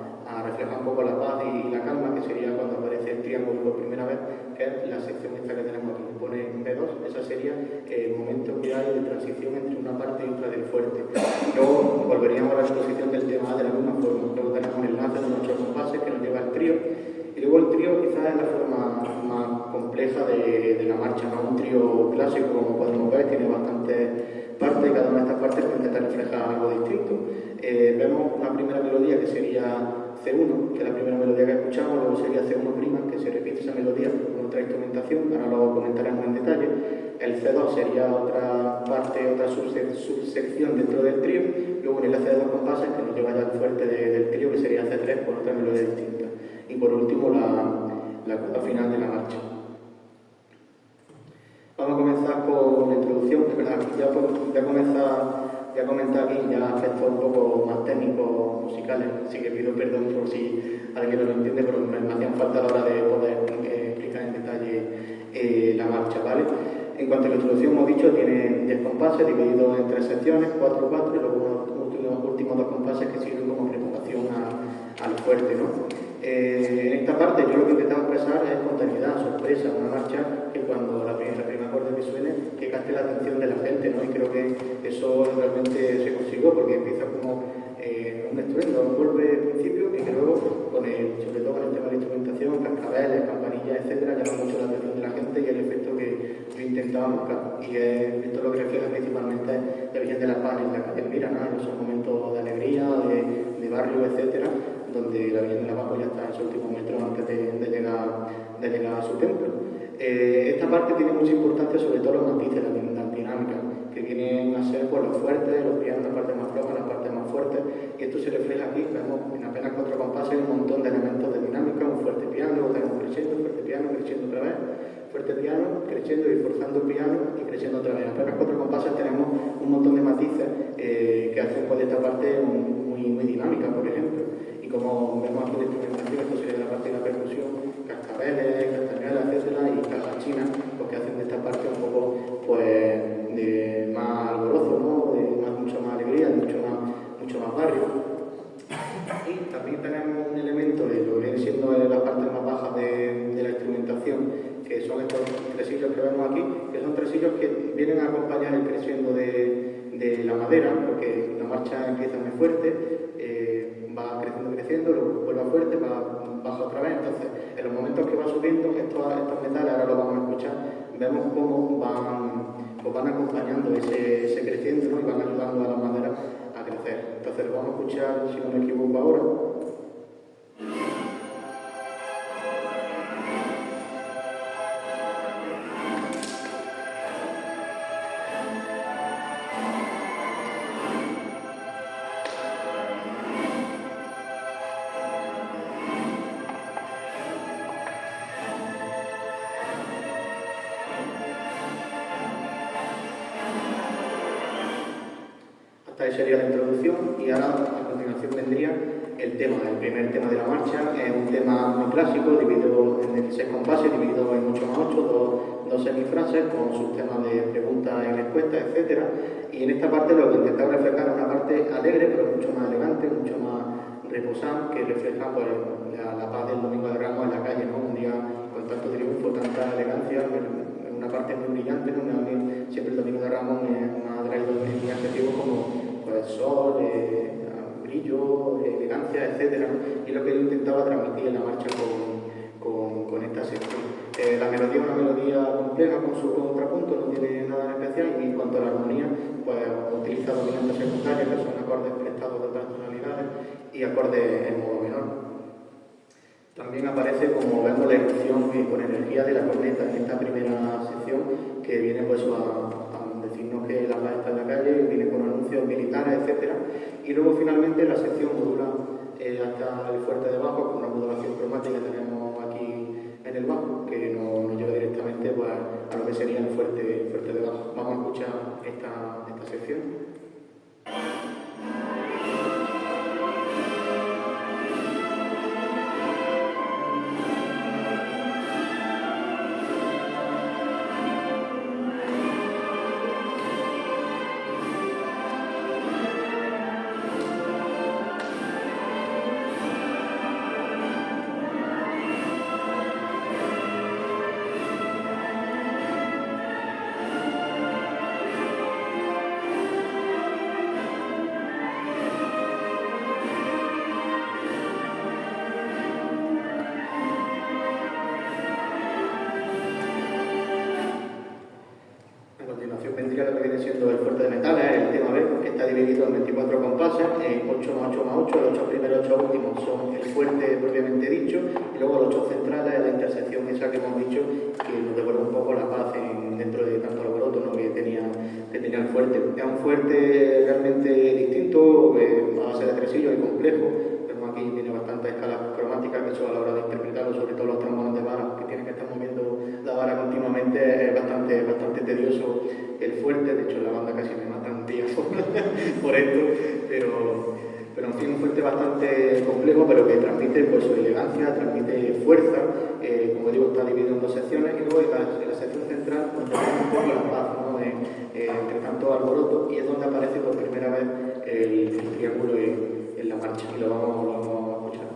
reflejar un poco la paz y la calma, que sería cuando aparece el triángulo por primera vez, que es la sección esta que tenemos aquí, que pone en B2, esa sería el momento que hay de transición entre una parte y otra del fuerte. Luego volveríamos a la exposición del tema A de la misma forma, luego tenemos un enlace de 8 compases que nos lleva al trío, y luego el trío quizás es la forma más compleja de la marcha, no un trío clásico como podemos ver, tiene bastantes partes y cada una de estas partes puede intentar reflejar algo distinto. Vemos una primera melodía que sería C1, que es la primera melodía que escuchamos, luego sería C1', que se repite esa melodía con otra instrumentación, ahora lo comentaremos en detalle. El C2 sería otra parte, otra subsección dentro del trío, luego un enlace de 2 compases que nos lleva ya al fuerte del trío, que sería C3 con otra melodía distinta. Y por último la coda final de la marcha. Vamos a comenzar con la introducción, que verdad, aquí ya voy a comentar aquí ya aspectos un poco más técnicos, musicales, así que pido perdón por si alguien no lo entiende, pero me hacían falta a la hora de poder explicar la marcha, ¿vale? En cuanto a la introducción, hemos dicho, tiene 10 compases divididos en 3 secciones, 4-4, y luego unos últimos 2 compases que sirven como preparación al fuerte, ¿no? En esta parte yo lo que intentamos expresar es espontaneidad, sorpresa, una marcha que cuando la primera acorde que suene, que capte la atención de la gente, ¿no? Y creo que eso realmente se consiguió porque empieza como un estruendo, un golpe de principio y que luego, sobre todo con el tema de la instrumentación, cascabeles, campanillas, etcétera, llama mucho la atención de la gente y el efecto que yo intentaba buscar. Y esto es lo que refleja principalmente la Virgen de la Paz en la calle Elvira, ¿no? En esos momentos de alegría, de barrio, etcétera, donde la Virgen de la Paz ya está en su último metro antes de llegar a su templo. Esta parte tiene mucha importancia, sobre todo los matices, las dinámicas, que vienen a ser pues, los fuertes, los pianos, las partes más flojas, las partes más fuertes, y esto se refleja aquí. Vemos en apenas 4 compases un montón de elementos de dinámica, un fuerte piano, tenemos creciendo, fuerte piano, creciendo otra vez, fuerte piano, creciendo y forzando el piano y creciendo otra vez. En apenas 4 compases tenemos un montón de matices que hacen pues, esta parte muy dinámica, por ejemplo. Y como vemos aquí de instrumentación, esto sería la parte de la percusión, cascabeles, castañuelas, etcétera, y cajas chinas, pues que hacen de esta parte un poco pues de más alborozo, ¿no? De mucho más alegría, de mucho más barrio. Y también tenemos un elemento de lo que viene siendo las partes más bajas de la instrumentación, que son estos tresillos que vemos aquí, que son tresillos que vienen a acompañar el creciendo de la madera, porque la marcha empieza muy fuerte, va creciendo, luego vuelve fuerte, baja otra vez. Entonces, en los momentos que va subiendo estos metales, ahora lo vamos a escuchar, vemos cómo van acompañando ese creciendo, ¿no? Y van ayudando a la madera a crecer. Entonces, lo vamos a escuchar, si no me equivoco ahora. Esta sería la introducción y ahora a continuación vendría el primer tema de la marcha. Es un tema muy clásico, dividido en 16 compases, dividido en 8x8, dos semifrases con sus temas de preguntas y respuestas, etc. Y en esta parte lo que intentaba reflejar es una parte alegre, pero mucho más elegante, mucho más reposada, que refleja pues, la paz del Domingo de Ramos en la calle, ¿no? Un día con tanto triunfo, tanta elegancia, una parte muy brillante, ¿no? A mí siempre el Domingo de Ramos me ha traído mi adjetivo como pues, sol, brillo, elegancia, etc. Y lo que yo intentaba transmitir en la marcha con esta sección. La melodía es una melodía compleja con su contrapunto, no tiene nada en especial, y en cuanto a la armonía, pues utiliza dominantes secundarias, que son acordes prestados de otras tonalidades, y acordes en modo menor. También aparece, como vemos, la irrupción con energía de la corneta en esta primera sección, que viene pues a decirnos que la paz está en la calle, viene con anuncios militares, etc. Y luego finalmente la sección modula hasta el fuerte de bajo, con una modulación cromática que tenemos aquí en el bajo, que nos lleva directamente pues, a lo que sería el fuerte de bajo. Vamos a escuchar esta sección. Vendría lo que viene siendo el fuerte de metales, el tema B, que está dividido en 24 compases, 8x8x8, los 8 primeros, 8 últimos son el fuerte propiamente dicho, y luego los 8 centrales es la intersección esa que hemos dicho, que nos devuelve un poco la paz dentro de tanto alboroto, ¿no? que tenía el fuerte. Es un fuerte realmente distinto, a base de tresillos y complejo. Vemos aquí tiene bastantes escalas cromáticas, que eso a la hora de interpretarlo, sobre todo los trombones de vara, que tienen que estar moviendo la vara continuamente, es bastante tedioso el fuerte. De hecho la banda casi me mata un día por esto, pero en fin, un fuerte bastante complejo, pero que transmite pues, su elegancia, transmite fuerza. Como digo, está dividido en dos secciones, y luego en la central donde vemos un poco la paz, ¿no? Entre tanto alboroto, y es donde aparece por primera vez el triángulo en la marcha, y lo vamos a escuchar.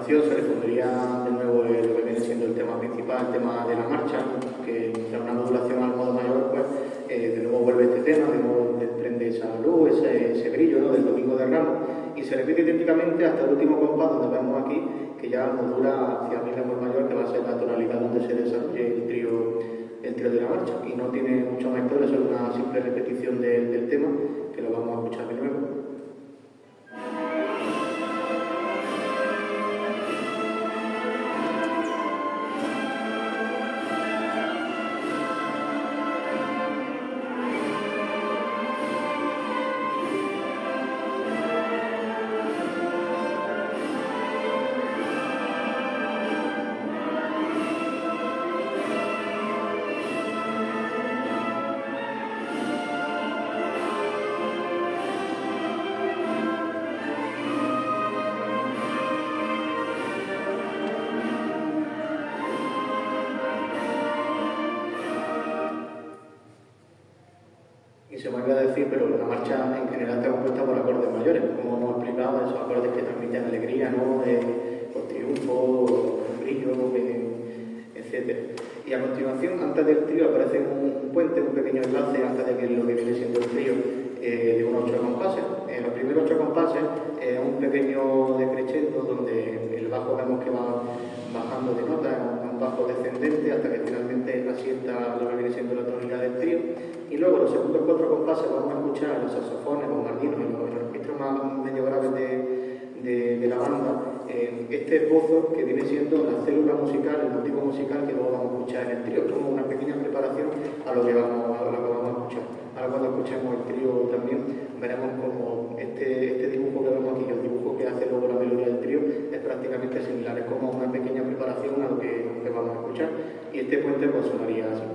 Se respondería de nuevo lo que viene siendo el tema principal, el tema de la marcha, que tras una modulación al modo mayor, pues de nuevo vuelve este tema, de nuevo desprende esa luz, ese brillo, ¿no?, del Domingo de Ramos, y se repite idénticamente hasta el último compás, donde vemos aquí que ya modula hacia mi bemol mayor, que va a ser la tonalidad donde se desarrolle el trío de la marcha, y no tiene mucho más historia, es una simple repetición del tema, que lo vamos a escuchar de nuevo. Se me olvidó decir, pero la marcha en general está compuesta por acordes mayores, como hemos explicado, esos acordes que transmiten alegría, ¿no?, por triunfo, brillo, etc. Y a continuación, antes del trío, aparece un puente, un pequeño enlace, antes de que lo que viene siendo el trío, de unos 8 compases. En los primeros 8 compases es un pequeño decrescendo donde el bajo vemos que va bajando de nota, es un bajo descendente hasta que finalmente asienta lo que viene siendo la tonalidad del trío. Y luego los segundos 4 compases vamos a escuchar los saxofones, los mardinos y los registros más medio graves de la banda, este esbozo que viene siendo la célula musical, el motivo musical que luego vamos a escuchar en el trío, como una pequeña preparación a lo que vamos a escuchar. Ahora cuando escuchemos el trío también veremos como este dibujo que vemos aquí, el dibujo que hace luego la melodía del trío, es prácticamente similar, es como una pequeña preparación a lo que vamos a escuchar, y este puente pues sonaría así.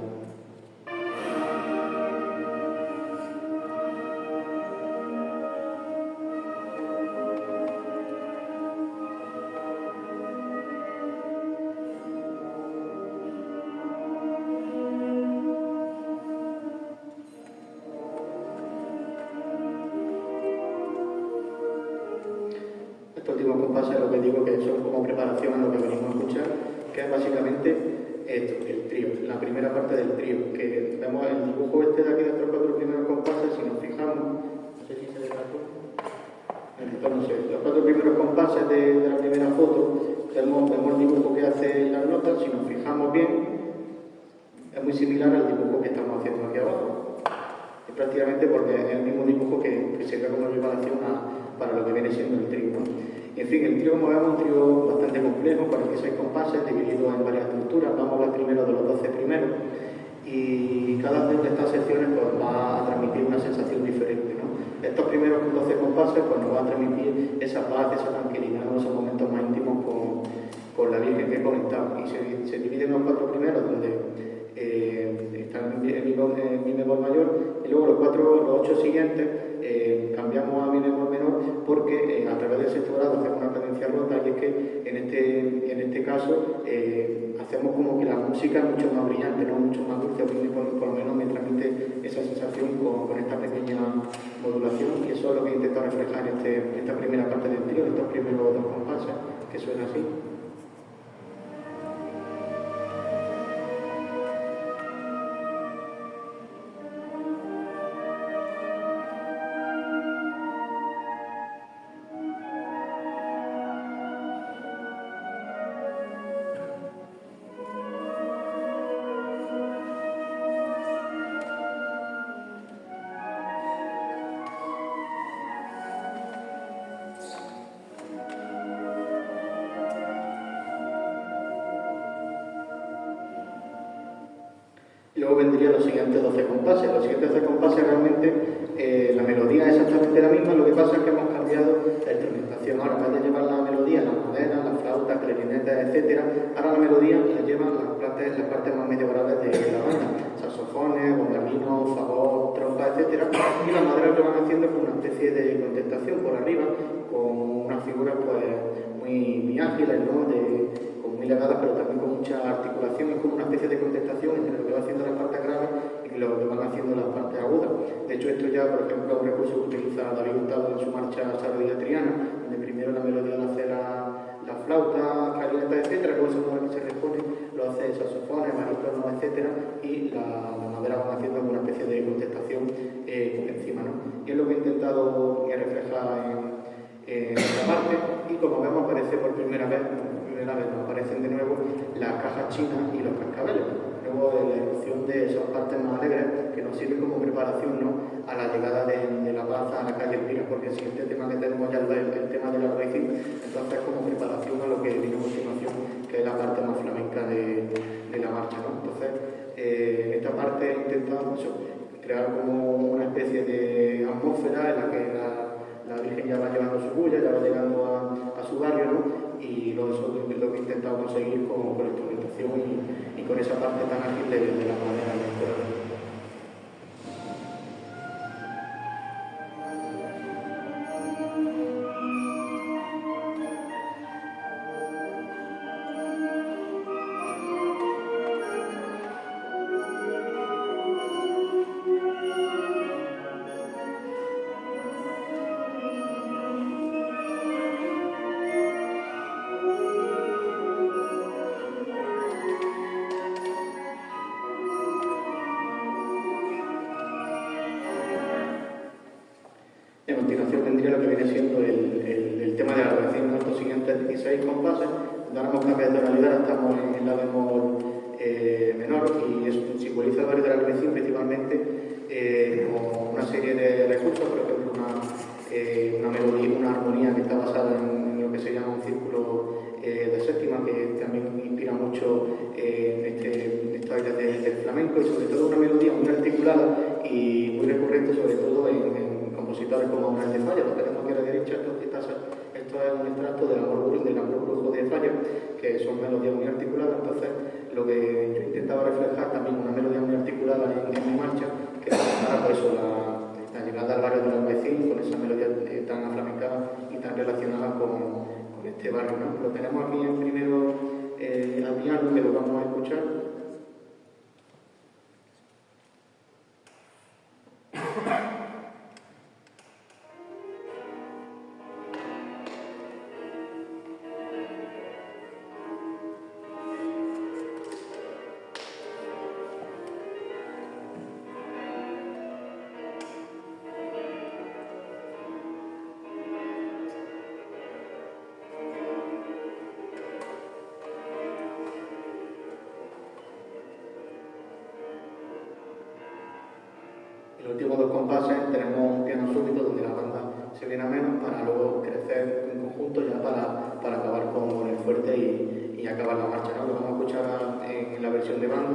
Estos últimos compases, lo que digo, que son como preparación a lo que venimos a escuchar, que es básicamente esto, el trío, la primera parte del trío, que vemos el dibujo este de aquí de estos 4 primeros compases, si nos fijamos, no sé si se ve entonces, los 4 primeros compases de la primera foto, vemos el dibujo que hace las notas, si nos fijamos bien, es muy similar al dibujo que estamos haciendo aquí abajo. Es prácticamente porque es el mismo dibujo que sirve como preparación para lo que viene siendo el trío, ¿no? Y en fin, el trío, como vemos, un trío bastante complejo, 46 compases, dividido en varias estructuras. Vamos a hablar primero de los 12 primeros, y cada una de estas secciones pues, va a transmitir una sensación diferente, ¿no? Estos primeros 12 compases pues, nos va a transmitir esa paz, esa tranquilidad, ¿no?, esos momentos más íntimos con la Virgen que he comentado. Y se dividen los 4 primeros, donde están en mi bemol mayor, y luego los 8 siguientes cambiamos a mi bemol menor, porque a través del sexto grado hacemos una cadencia rota, y es que en este caso hacemos como que la música es mucho más brillante, ¿no?, mucho más dulce, por lo menos me transmite esa sensación con esta pequeña modulación, y eso es lo que he intentado reflejar en esta primera parte del trío, en estos primeros 2 compases, que suena así. luego vendrían los siguientes 12 compases. Los siguientes 12 compases realmente la melodía es exactamente la misma, lo que pasa es que hemos cambiado la instrumentación. Ahora, en vez de llevar la melodía, las maderas, las flautas, clarinetas, etc., ahora la melodía la llevan las partes más medio graves de la banda, saxofones, bongalinos, fagot, trompas, etc., y las maderas lo van haciendo con una especie de contestación por arriba, con unas figuras pues muy ágiles, ¿no? Muy legadas, pero también con mucha articulación. Es como una especie de contestación entre lo que va haciendo las partes graves y lo que van haciendo las partes agudas. De hecho, esto ya, por ejemplo, es un recurso que utiliza David Hurtado en su marcha Sarodilla Triana, donde primero la melodía la hace la flauta, clarineta, etcétera, luego según se repone, lo hace saxofones, barítonos, etcétera, y la madera van haciendo una especie de contestación por encima, ¿no? Y es lo que he intentado reflejar en esta parte, y como vemos aparece por primera vez nos aparecen de nuevo las cajas chinas y los cascabeles. Luego la erupción de esas partes más alegres que nos sirven como preparación, ¿no?, a la llegada de la plaza a la calle Elvira, porque el siguiente tema que tenemos ya es el tema del Albaicín, entonces como preparación a lo que viene a continuación, que es la parte más flamenca de la marcha, ¿no? Entonces, en esta parte he intentado crear como una especie de atmósfera en la que la Virgen ya va llevando su bulla, ya va llegando a su barrio, ¿no? Y eso es lo que he intentado conseguir con la instrumentación y con esa parte tan ágil de la madera natural. A continuación tendría lo que viene siendo el tema de la relación de los siguientes 16 compases. Damos cambios de tonalidad, estamos en la bemol menor, y eso simboliza el barrio de la Redención principalmente como una serie de recursos, por ejemplo una melodía, una armonía que está basada en lo que se llama un círculo de séptima, que también inspira mucho esta área del flamenco, y sobre todo una melodía muy articulada y muy recurrente, sobre todo en compositores como Manuel de Falla. Lo tenemos aquí a la derecha. Esto es un extracto del amor brujo de Falla, que son melodías muy articuladas. Entonces, lo que yo intentaba reflejar también una melodía muy articulada en mi marcha, que representara por eso la llegada al barrio del Albaicín, con esa melodía tan aflamencada y tan relacionada con este barrio, ¿no? Lo tenemos aquí en primero al piano, que lo vamos a escuchar. En los últimos dos compases tenemos un piano súbito donde la banda se viene a menos para luego crecer en conjunto ya para acabar con el fuerte y acabar la marcha, ¿no? Lo vamos a escuchar en la versión de banda.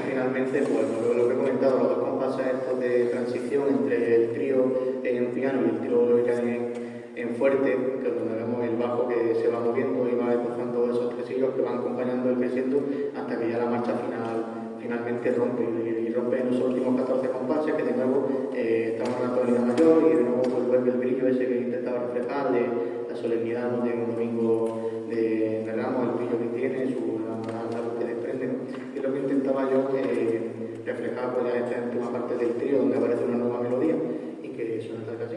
Finalmente, pues lo que he comentado, los dos compases estos de transición entre el trío en piano y el trío ya en fuerte, que es donde vemos el bajo que se va moviendo y va esbozando esos tresillos que van acompañando el crescendo hasta que ya la marcha finalmente rompe, y rompe en los últimos 14 compases, que de nuevo estamos en una tonalidad mayor, y de nuevo pues, vuelve el brillo ese que intentaba reflejar de la solemnidad, ¿no?, de un domingo de Ramos, el brillo que tiene, la luz que desprende, ¿no? Y lo que intentaba yo reflejar pues, ya esta última parte del trío, donde aparece una nueva melodía y que suena tal que así.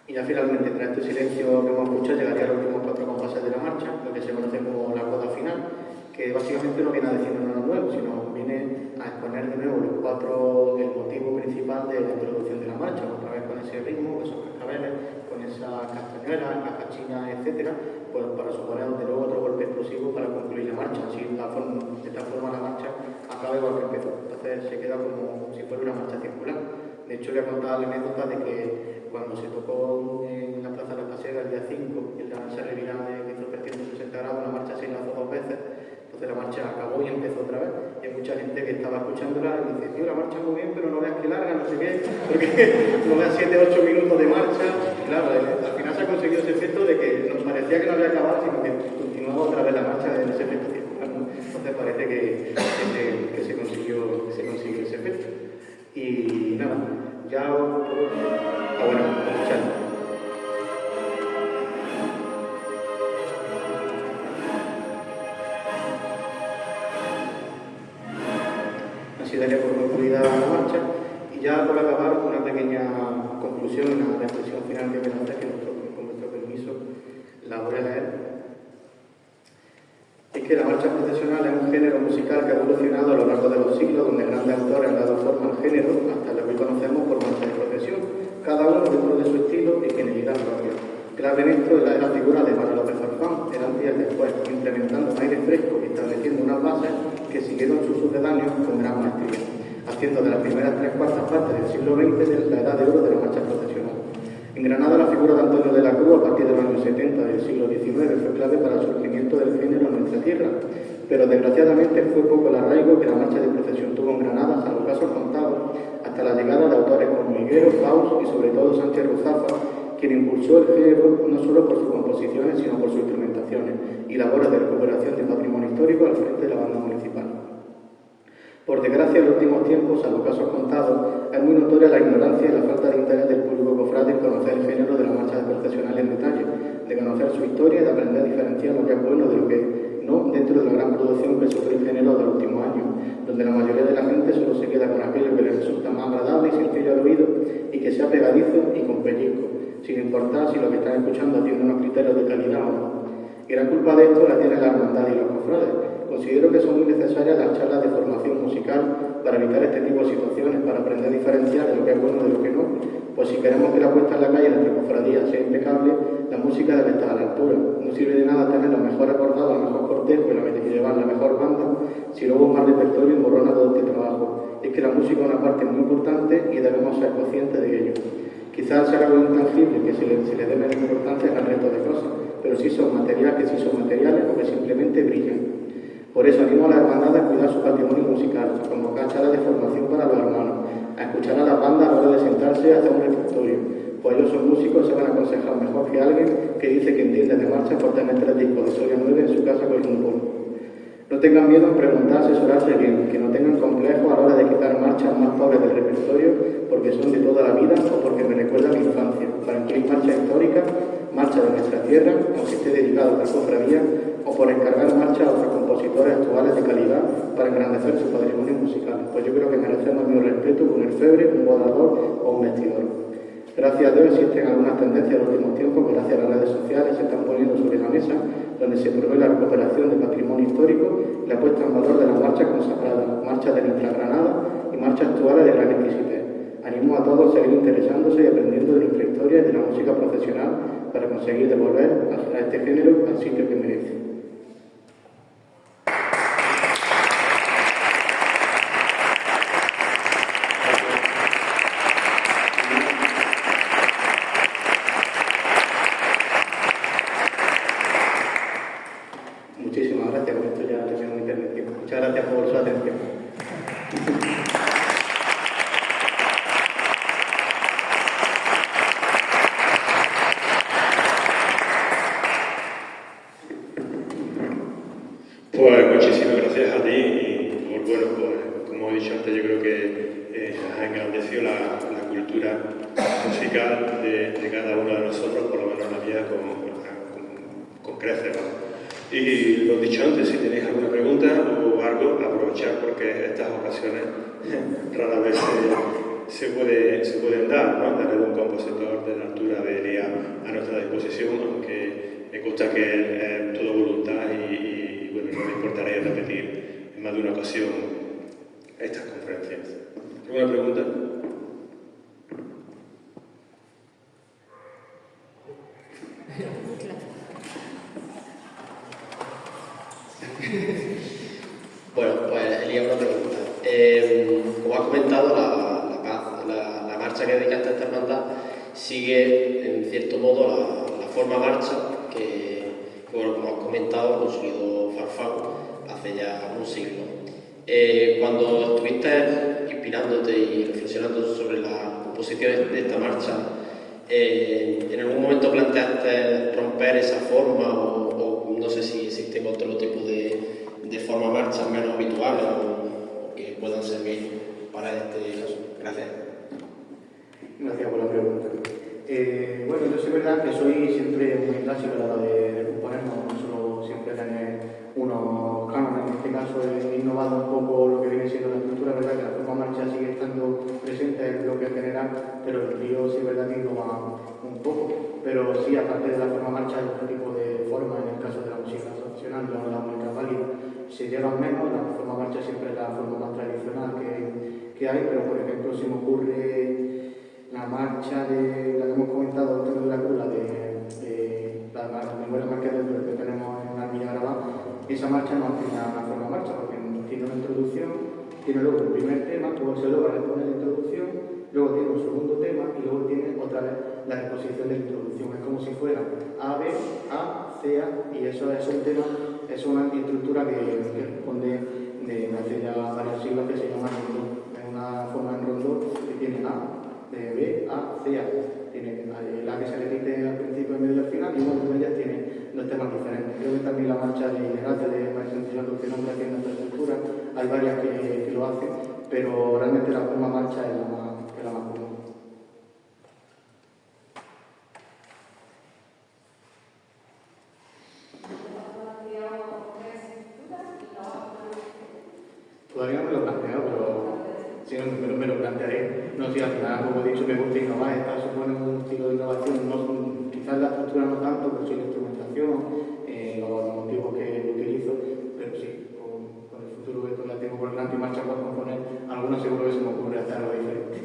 Y ya finalmente, tras este silencio que hemos escuchado, llegaría a los últimos 4 compases de la marcha, lo que se conoce como la coda final, que básicamente no viene a decir nada nuevo, sino viene a exponer de nuevo el motivo principal de la introducción de la marcha, otra vez con ese ritmo, esos cascabeles, con esas castañuelas, las cachinas, etcétera, pues para suponer de nuevo otro golpe explosivo para concluir la marcha. Así, de esta forma la marcha acaba igual que empezó. Entonces se queda como si fuera una marcha circular. De hecho, voy a contar la anécdota de que cuando se tocó en la Plaza de la Pasega el día 5, y la se reviraba de 360 grados, la marcha se enlazó 2 veces. Entonces la marcha acabó y empezó otra vez. Y hay mucha gente que estaba escuchándola y dice, tío, la marcha muy bien, pero no veas que larga, no sé qué, porque no veas 7-8 minutos de marcha. Y claro, al final se ha conseguido ese efecto de que nos parecía que no había acabado, sino que continuaba otra vez la marcha en ese efecto circular, ¿no? Entonces parece que se consiguió ese efecto. Y nada, ya... bueno, escuchando. Así daría por concluida la marcha y ya por acabar una pequeña conclusión, una reflexión final que me hace que con vuestro permiso la voy a leer. Es que la marcha procesional es un género musical que ha evolucionado a lo largo de los siglos, donde grandes autores han dado forma al género hasta lo que conocemos por marcha de procesión, cada uno dentro de su estilo y genialidad propia. Clave en esto es la figura de Manuel López Farfán, el antes y el después, implementando un aire fresco y estableciendo unas bases que siguieron sus sucedáneos con gran maestría, haciendo de las primeras 3/4 partes del siglo XX la edad de oro de la marcha procesional. En Granada, la figura de Antonio de la Cruz, a partir de los años 70 del siglo XIX, fue clave para el surgimiento del género en nuestra tierra, pero desgraciadamente fue poco el arraigo que la marcha de procesión tuvo en Granada, salvo casos contados, hasta la llegada de autores como Higuero, Faust y sobre todo Sánchez Ruzafa, quien impulsó el género no solo por sus composiciones, sino por sus instrumentaciones y labores de recuperación de patrimonio histórico al frente de la banda municipal. Por desgracia, en los últimos tiempos, a los casos contados, es muy notoria la ignorancia y la falta de interés del público cofrade en conocer el género de la marcha procesional en detalle, de conocer su historia y de aprender a diferenciar lo que es bueno de lo que no dentro de la gran producción que sufre el género de los últimos años, donde la mayoría de la gente solo se queda con aquello que le resulta más agradable y sencillo al oído y que sea pegadizo y con pellizco, sin importar si lo que están escuchando tiene unos criterios de calidad o no. Y la culpa de esto la tiene la hermandad y los cofrades. Considero que son muy necesarias las charlas de formación musical para evitar este tipo de situaciones, para aprender a diferenciar de lo que es bueno de lo que no. Pues si queremos que la puesta en la calle de nuestra cofradía sea impecable, la música debe estar a la altura. No sirve de nada tener los mejores acordados, el mejor cortejo y llevar la mejor banda si luego un mal repertorio emborrona todo este trabajo. Es que la música es una parte muy importante y debemos ser conscientes de ello. Quizás sea algo intangible que se le dé menos importancia al resto de cosas, pero sí son materiales o que simplemente brillan. Por eso animo a las hermandades a cuidar su patrimonio musical, a convocar charlas de formación para los hermanos, a escuchar a las bandas a la hora de sentarse hasta un repertorio, pues ellos son músicos y se van a aconsejar mejor que alguien que dice que entiende de marcha por tener 3 discos de Soria 9 en su casa con un polvo. No tengan miedo en preguntar, asesorarse bien, que no tengan complejos a la hora de quitar marchas más pobres del repertorio porque son de toda la vida o porque me recuerdan mi infancia, para incluir marchas históricas, marchas de nuestra tierra, aunque esté dedicado a otra cofradía, o por encargar marchas a otros compositores actuales de calidad para engrandecer su patrimonio musical, pues yo creo que merecemos mi respeto con el febre, un bodador o un vestidor. Gracias a Dios existen algunas tendencias en los últimos tiempos que gracias a las redes sociales se están poniendo sobre la mesa, donde se promueve la recuperación del patrimonio histórico y la puesta en valor de las marchas consagradas, marchas de nuestra Granada y marchas actuales de gran exquisitez. Animo a todos a seguir interesándose y aprendiendo de nuestra historia y de la música profesional para conseguir devolver a este género al sitio que merece. Muchísimas gracias, con esto ya termino mi intervención. Muchas gracias por su atención. Pues muchísimas gracias a ti y bueno, pues como he dicho antes, yo creo que has engrandecido la cultura musical de cada uno de nosotros, por lo menos la mía, con creces, ¿no? Y lo dicho antes, si tenéis alguna pregunta o algo, aprovechar porque estas ocasiones rara vez se pueden dar, ¿no? Tener un compositor de la altura de Elia a nuestra disposición, aunque me consta que es todo voluntad y bueno, no me importaría repetir en más de una ocasión estas conferencias. ¿Alguna pregunta? Bueno, pues Elías, una pregunta. Como has comentado, la marcha que dedicaste a esta hermandad sigue, en cierto modo, la forma marcha que, bueno, como has comentado, construyó Farfán hace ya un siglo. Cuando estuviste inspirándote y reflexionando sobre la composición de esta marcha, ¿en algún momento planteaste romper esa forma o no sé si existen otro tipo de forma marcha menos habituales o que puedan servir para este caso? Gracias. Gracias por la pregunta. Bueno, yo sí es verdad que soy siempre muy clásico a la hora de componer, no solo siempre tener unos cánones. En este caso he innovado un poco lo que viene siendo la estructura, verdad que la forma marcha sigue estando presente en el bloque general, pero el río sí es verdad que innova un poco. Pero sí, aparte de la forma marcha hay otro tipo de forma, en el caso de la música tradicional, la música válida, se llevan menos, la forma marcha siempre es la forma más tradicional que hay, pero por ejemplo se me ocurre la marcha la que hemos comentado antes de la cruz, de la memoria marca que tenemos en una armilla grabada. Esa marcha no tiene una forma marcha porque tiene una introducción, tiene luego el primer tema, luego se logra responder la introducción, luego tiene un segundo tema y luego tiene otra vez la exposición de la introducción. Es como si fuera A, B, A, C, A, y eso es un tema, es una estructura que responde de hace ya varios siglos, que se llama rondó. Es una forma en rondó que tiene A, B, A, C, A. Tiene la que se repite al principio, en medio y al final, y bueno, ellas tienen dos temas diferentes. Creo que también la marcha de Inerate de María Santiago que nombre tiene esta estructura, hay varias que lo hacen, pero realmente la forma marcha es la más común. Todavía no me lo he planteado, pero sí, me lo plantearé. No, si al final, como he dicho, me gusta innovar, esta supone un estilo de innovación, no, quizás la estructura no tanto, pero sí la instrumentación, los motivos que utilizo, pero sí, con el futuro que todavía tengo por delante y marcha por componer, algunos seguro que se me ocurre hacer algo diferente.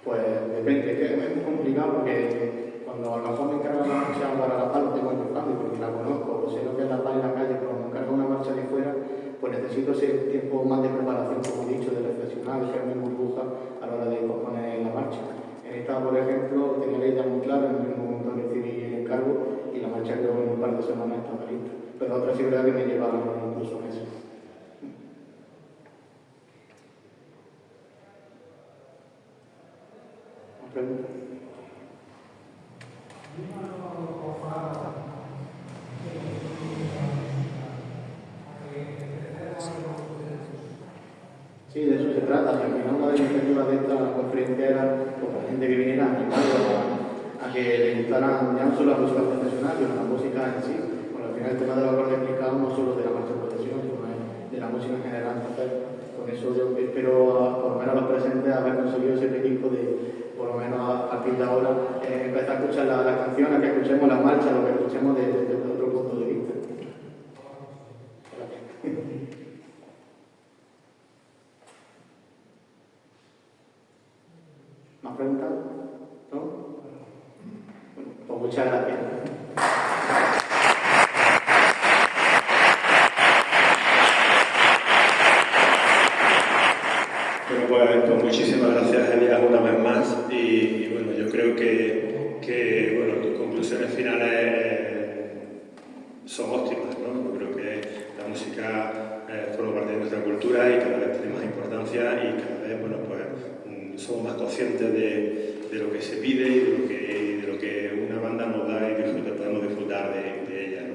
Pues depende, es que es muy complicado porque cuando a lo mejor me encargo una marcha para La Paz lo tengo en el cambio porque la conozco, sé lo que es La Paz en la calle, pero cuando me encargo una marcha de fuera, pues necesito ese tiempo más de preparación, como he dicho, de reflexionar, de crearme burbuja a la hora de componer la marcha. En esta, por ejemplo, tenía la idea muy clara en el momento de recibir el encargo y la marcha creo que en un par de semanas estaba lista. Pero otra sí es verdad que me lleva incluso meses. Pregunta. Sí, de eso se trata. Si al final una de las iniciativas de esta conferencia era pues, la gente que viniera a que le gustaran ya no solo la música profesional, sino la música en sí. Bueno, al final el tema de los acordes explicados no solo de la marcha profesional, sino de la música en general. Entonces, con eso yo espero, por lo menos los presentes, haber conseguido ese equipo de, por lo menos a partir de ahora, empezar a escuchar las canciones, que escuchemos las marchas, lo que escuchemos desde otro punto de vista. ¿Más preguntas? ¿No? Bueno, pues muchas gracias. Bueno, pues muchísimas gracias, Elías, una vez más. Y bueno, yo creo que bueno, tus conclusiones finales son óptimas, ¿no? Yo creo que la música forma parte de nuestra cultura y cada vez tiene más importancia y cada vez, bueno, pues somos más conscientes de lo que se pide y de lo que una banda nos da y podemos disfrutar de ella, ¿no?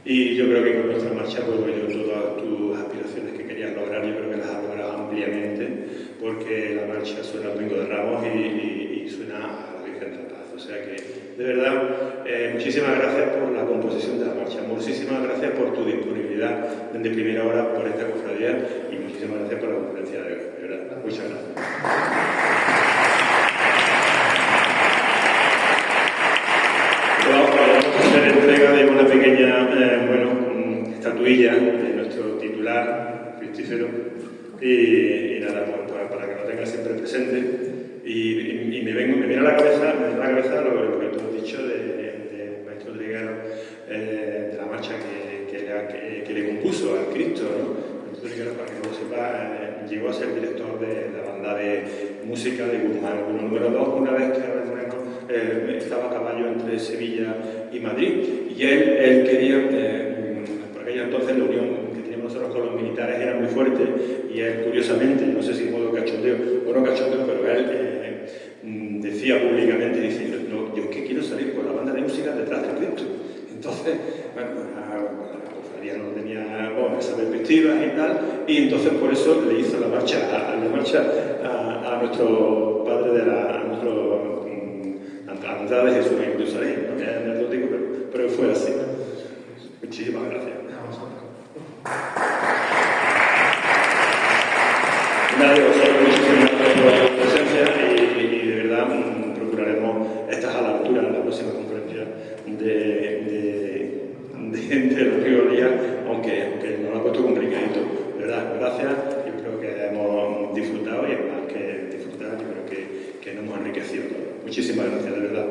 Y yo creo que con nuestra marcha, pues bueno, todas tus aspiraciones que querías lograr, yo creo que las has logrado ampliamente, porque la marcha suena el Domingo de Ramos y suena a la Virgen de la Paz. O sea que, de verdad, muchísimas gracias por la composición de la marcha, muchísimas gracias por tu disponibilidad desde primera hora por esta cofradía y muchísimas gracias por la conferencia de hoy. De verdad, muchas gracias. Vamos a hacer entrega de una pequeña estatuilla de nuestro titular fructífero y nada, pues, para que lo tenga siempre presente. Y me viene a la cabeza lo que tú has dicho de Maestro Triguero, de la marcha que le compuso al Cristo, ¿no? Maestro Triguero, para que no lo sepa, llegó a ser director de la banda de música de Guzmán, el número 2, una vez que Abel Moreno estaba a caballo entre Sevilla y Madrid. Y él quería, por aquella entonces la unión que teníamos nosotros con los militares era muy fuerte, y él, curiosamente, no sé si en modo cachondeo o no cachondeo, pero él decía públicamente, diciendo, no, yo es que quiero salir con la banda de música detrás de Cristo. Entonces, bueno, la cofradía no tenía esa perspectiva y tal, y entonces por eso le hizo la marcha a nuestro padre a la entrada de Jesús en Jerusalén, ¿no? Que es anecdótico, pero fue así. Muchísimas gracias. Nada, de vosotros, muchísimas gracias por la presencia y de verdad procuraremos estar a la altura en la próxima conferencia de Rodrigo Díaz, aunque nos lo ha puesto complicadito. De verdad, gracias. Yo creo que hemos disfrutado y más que disfrutar, yo creo que nos hemos enriquecido todos. Muchísimas gracias, de verdad.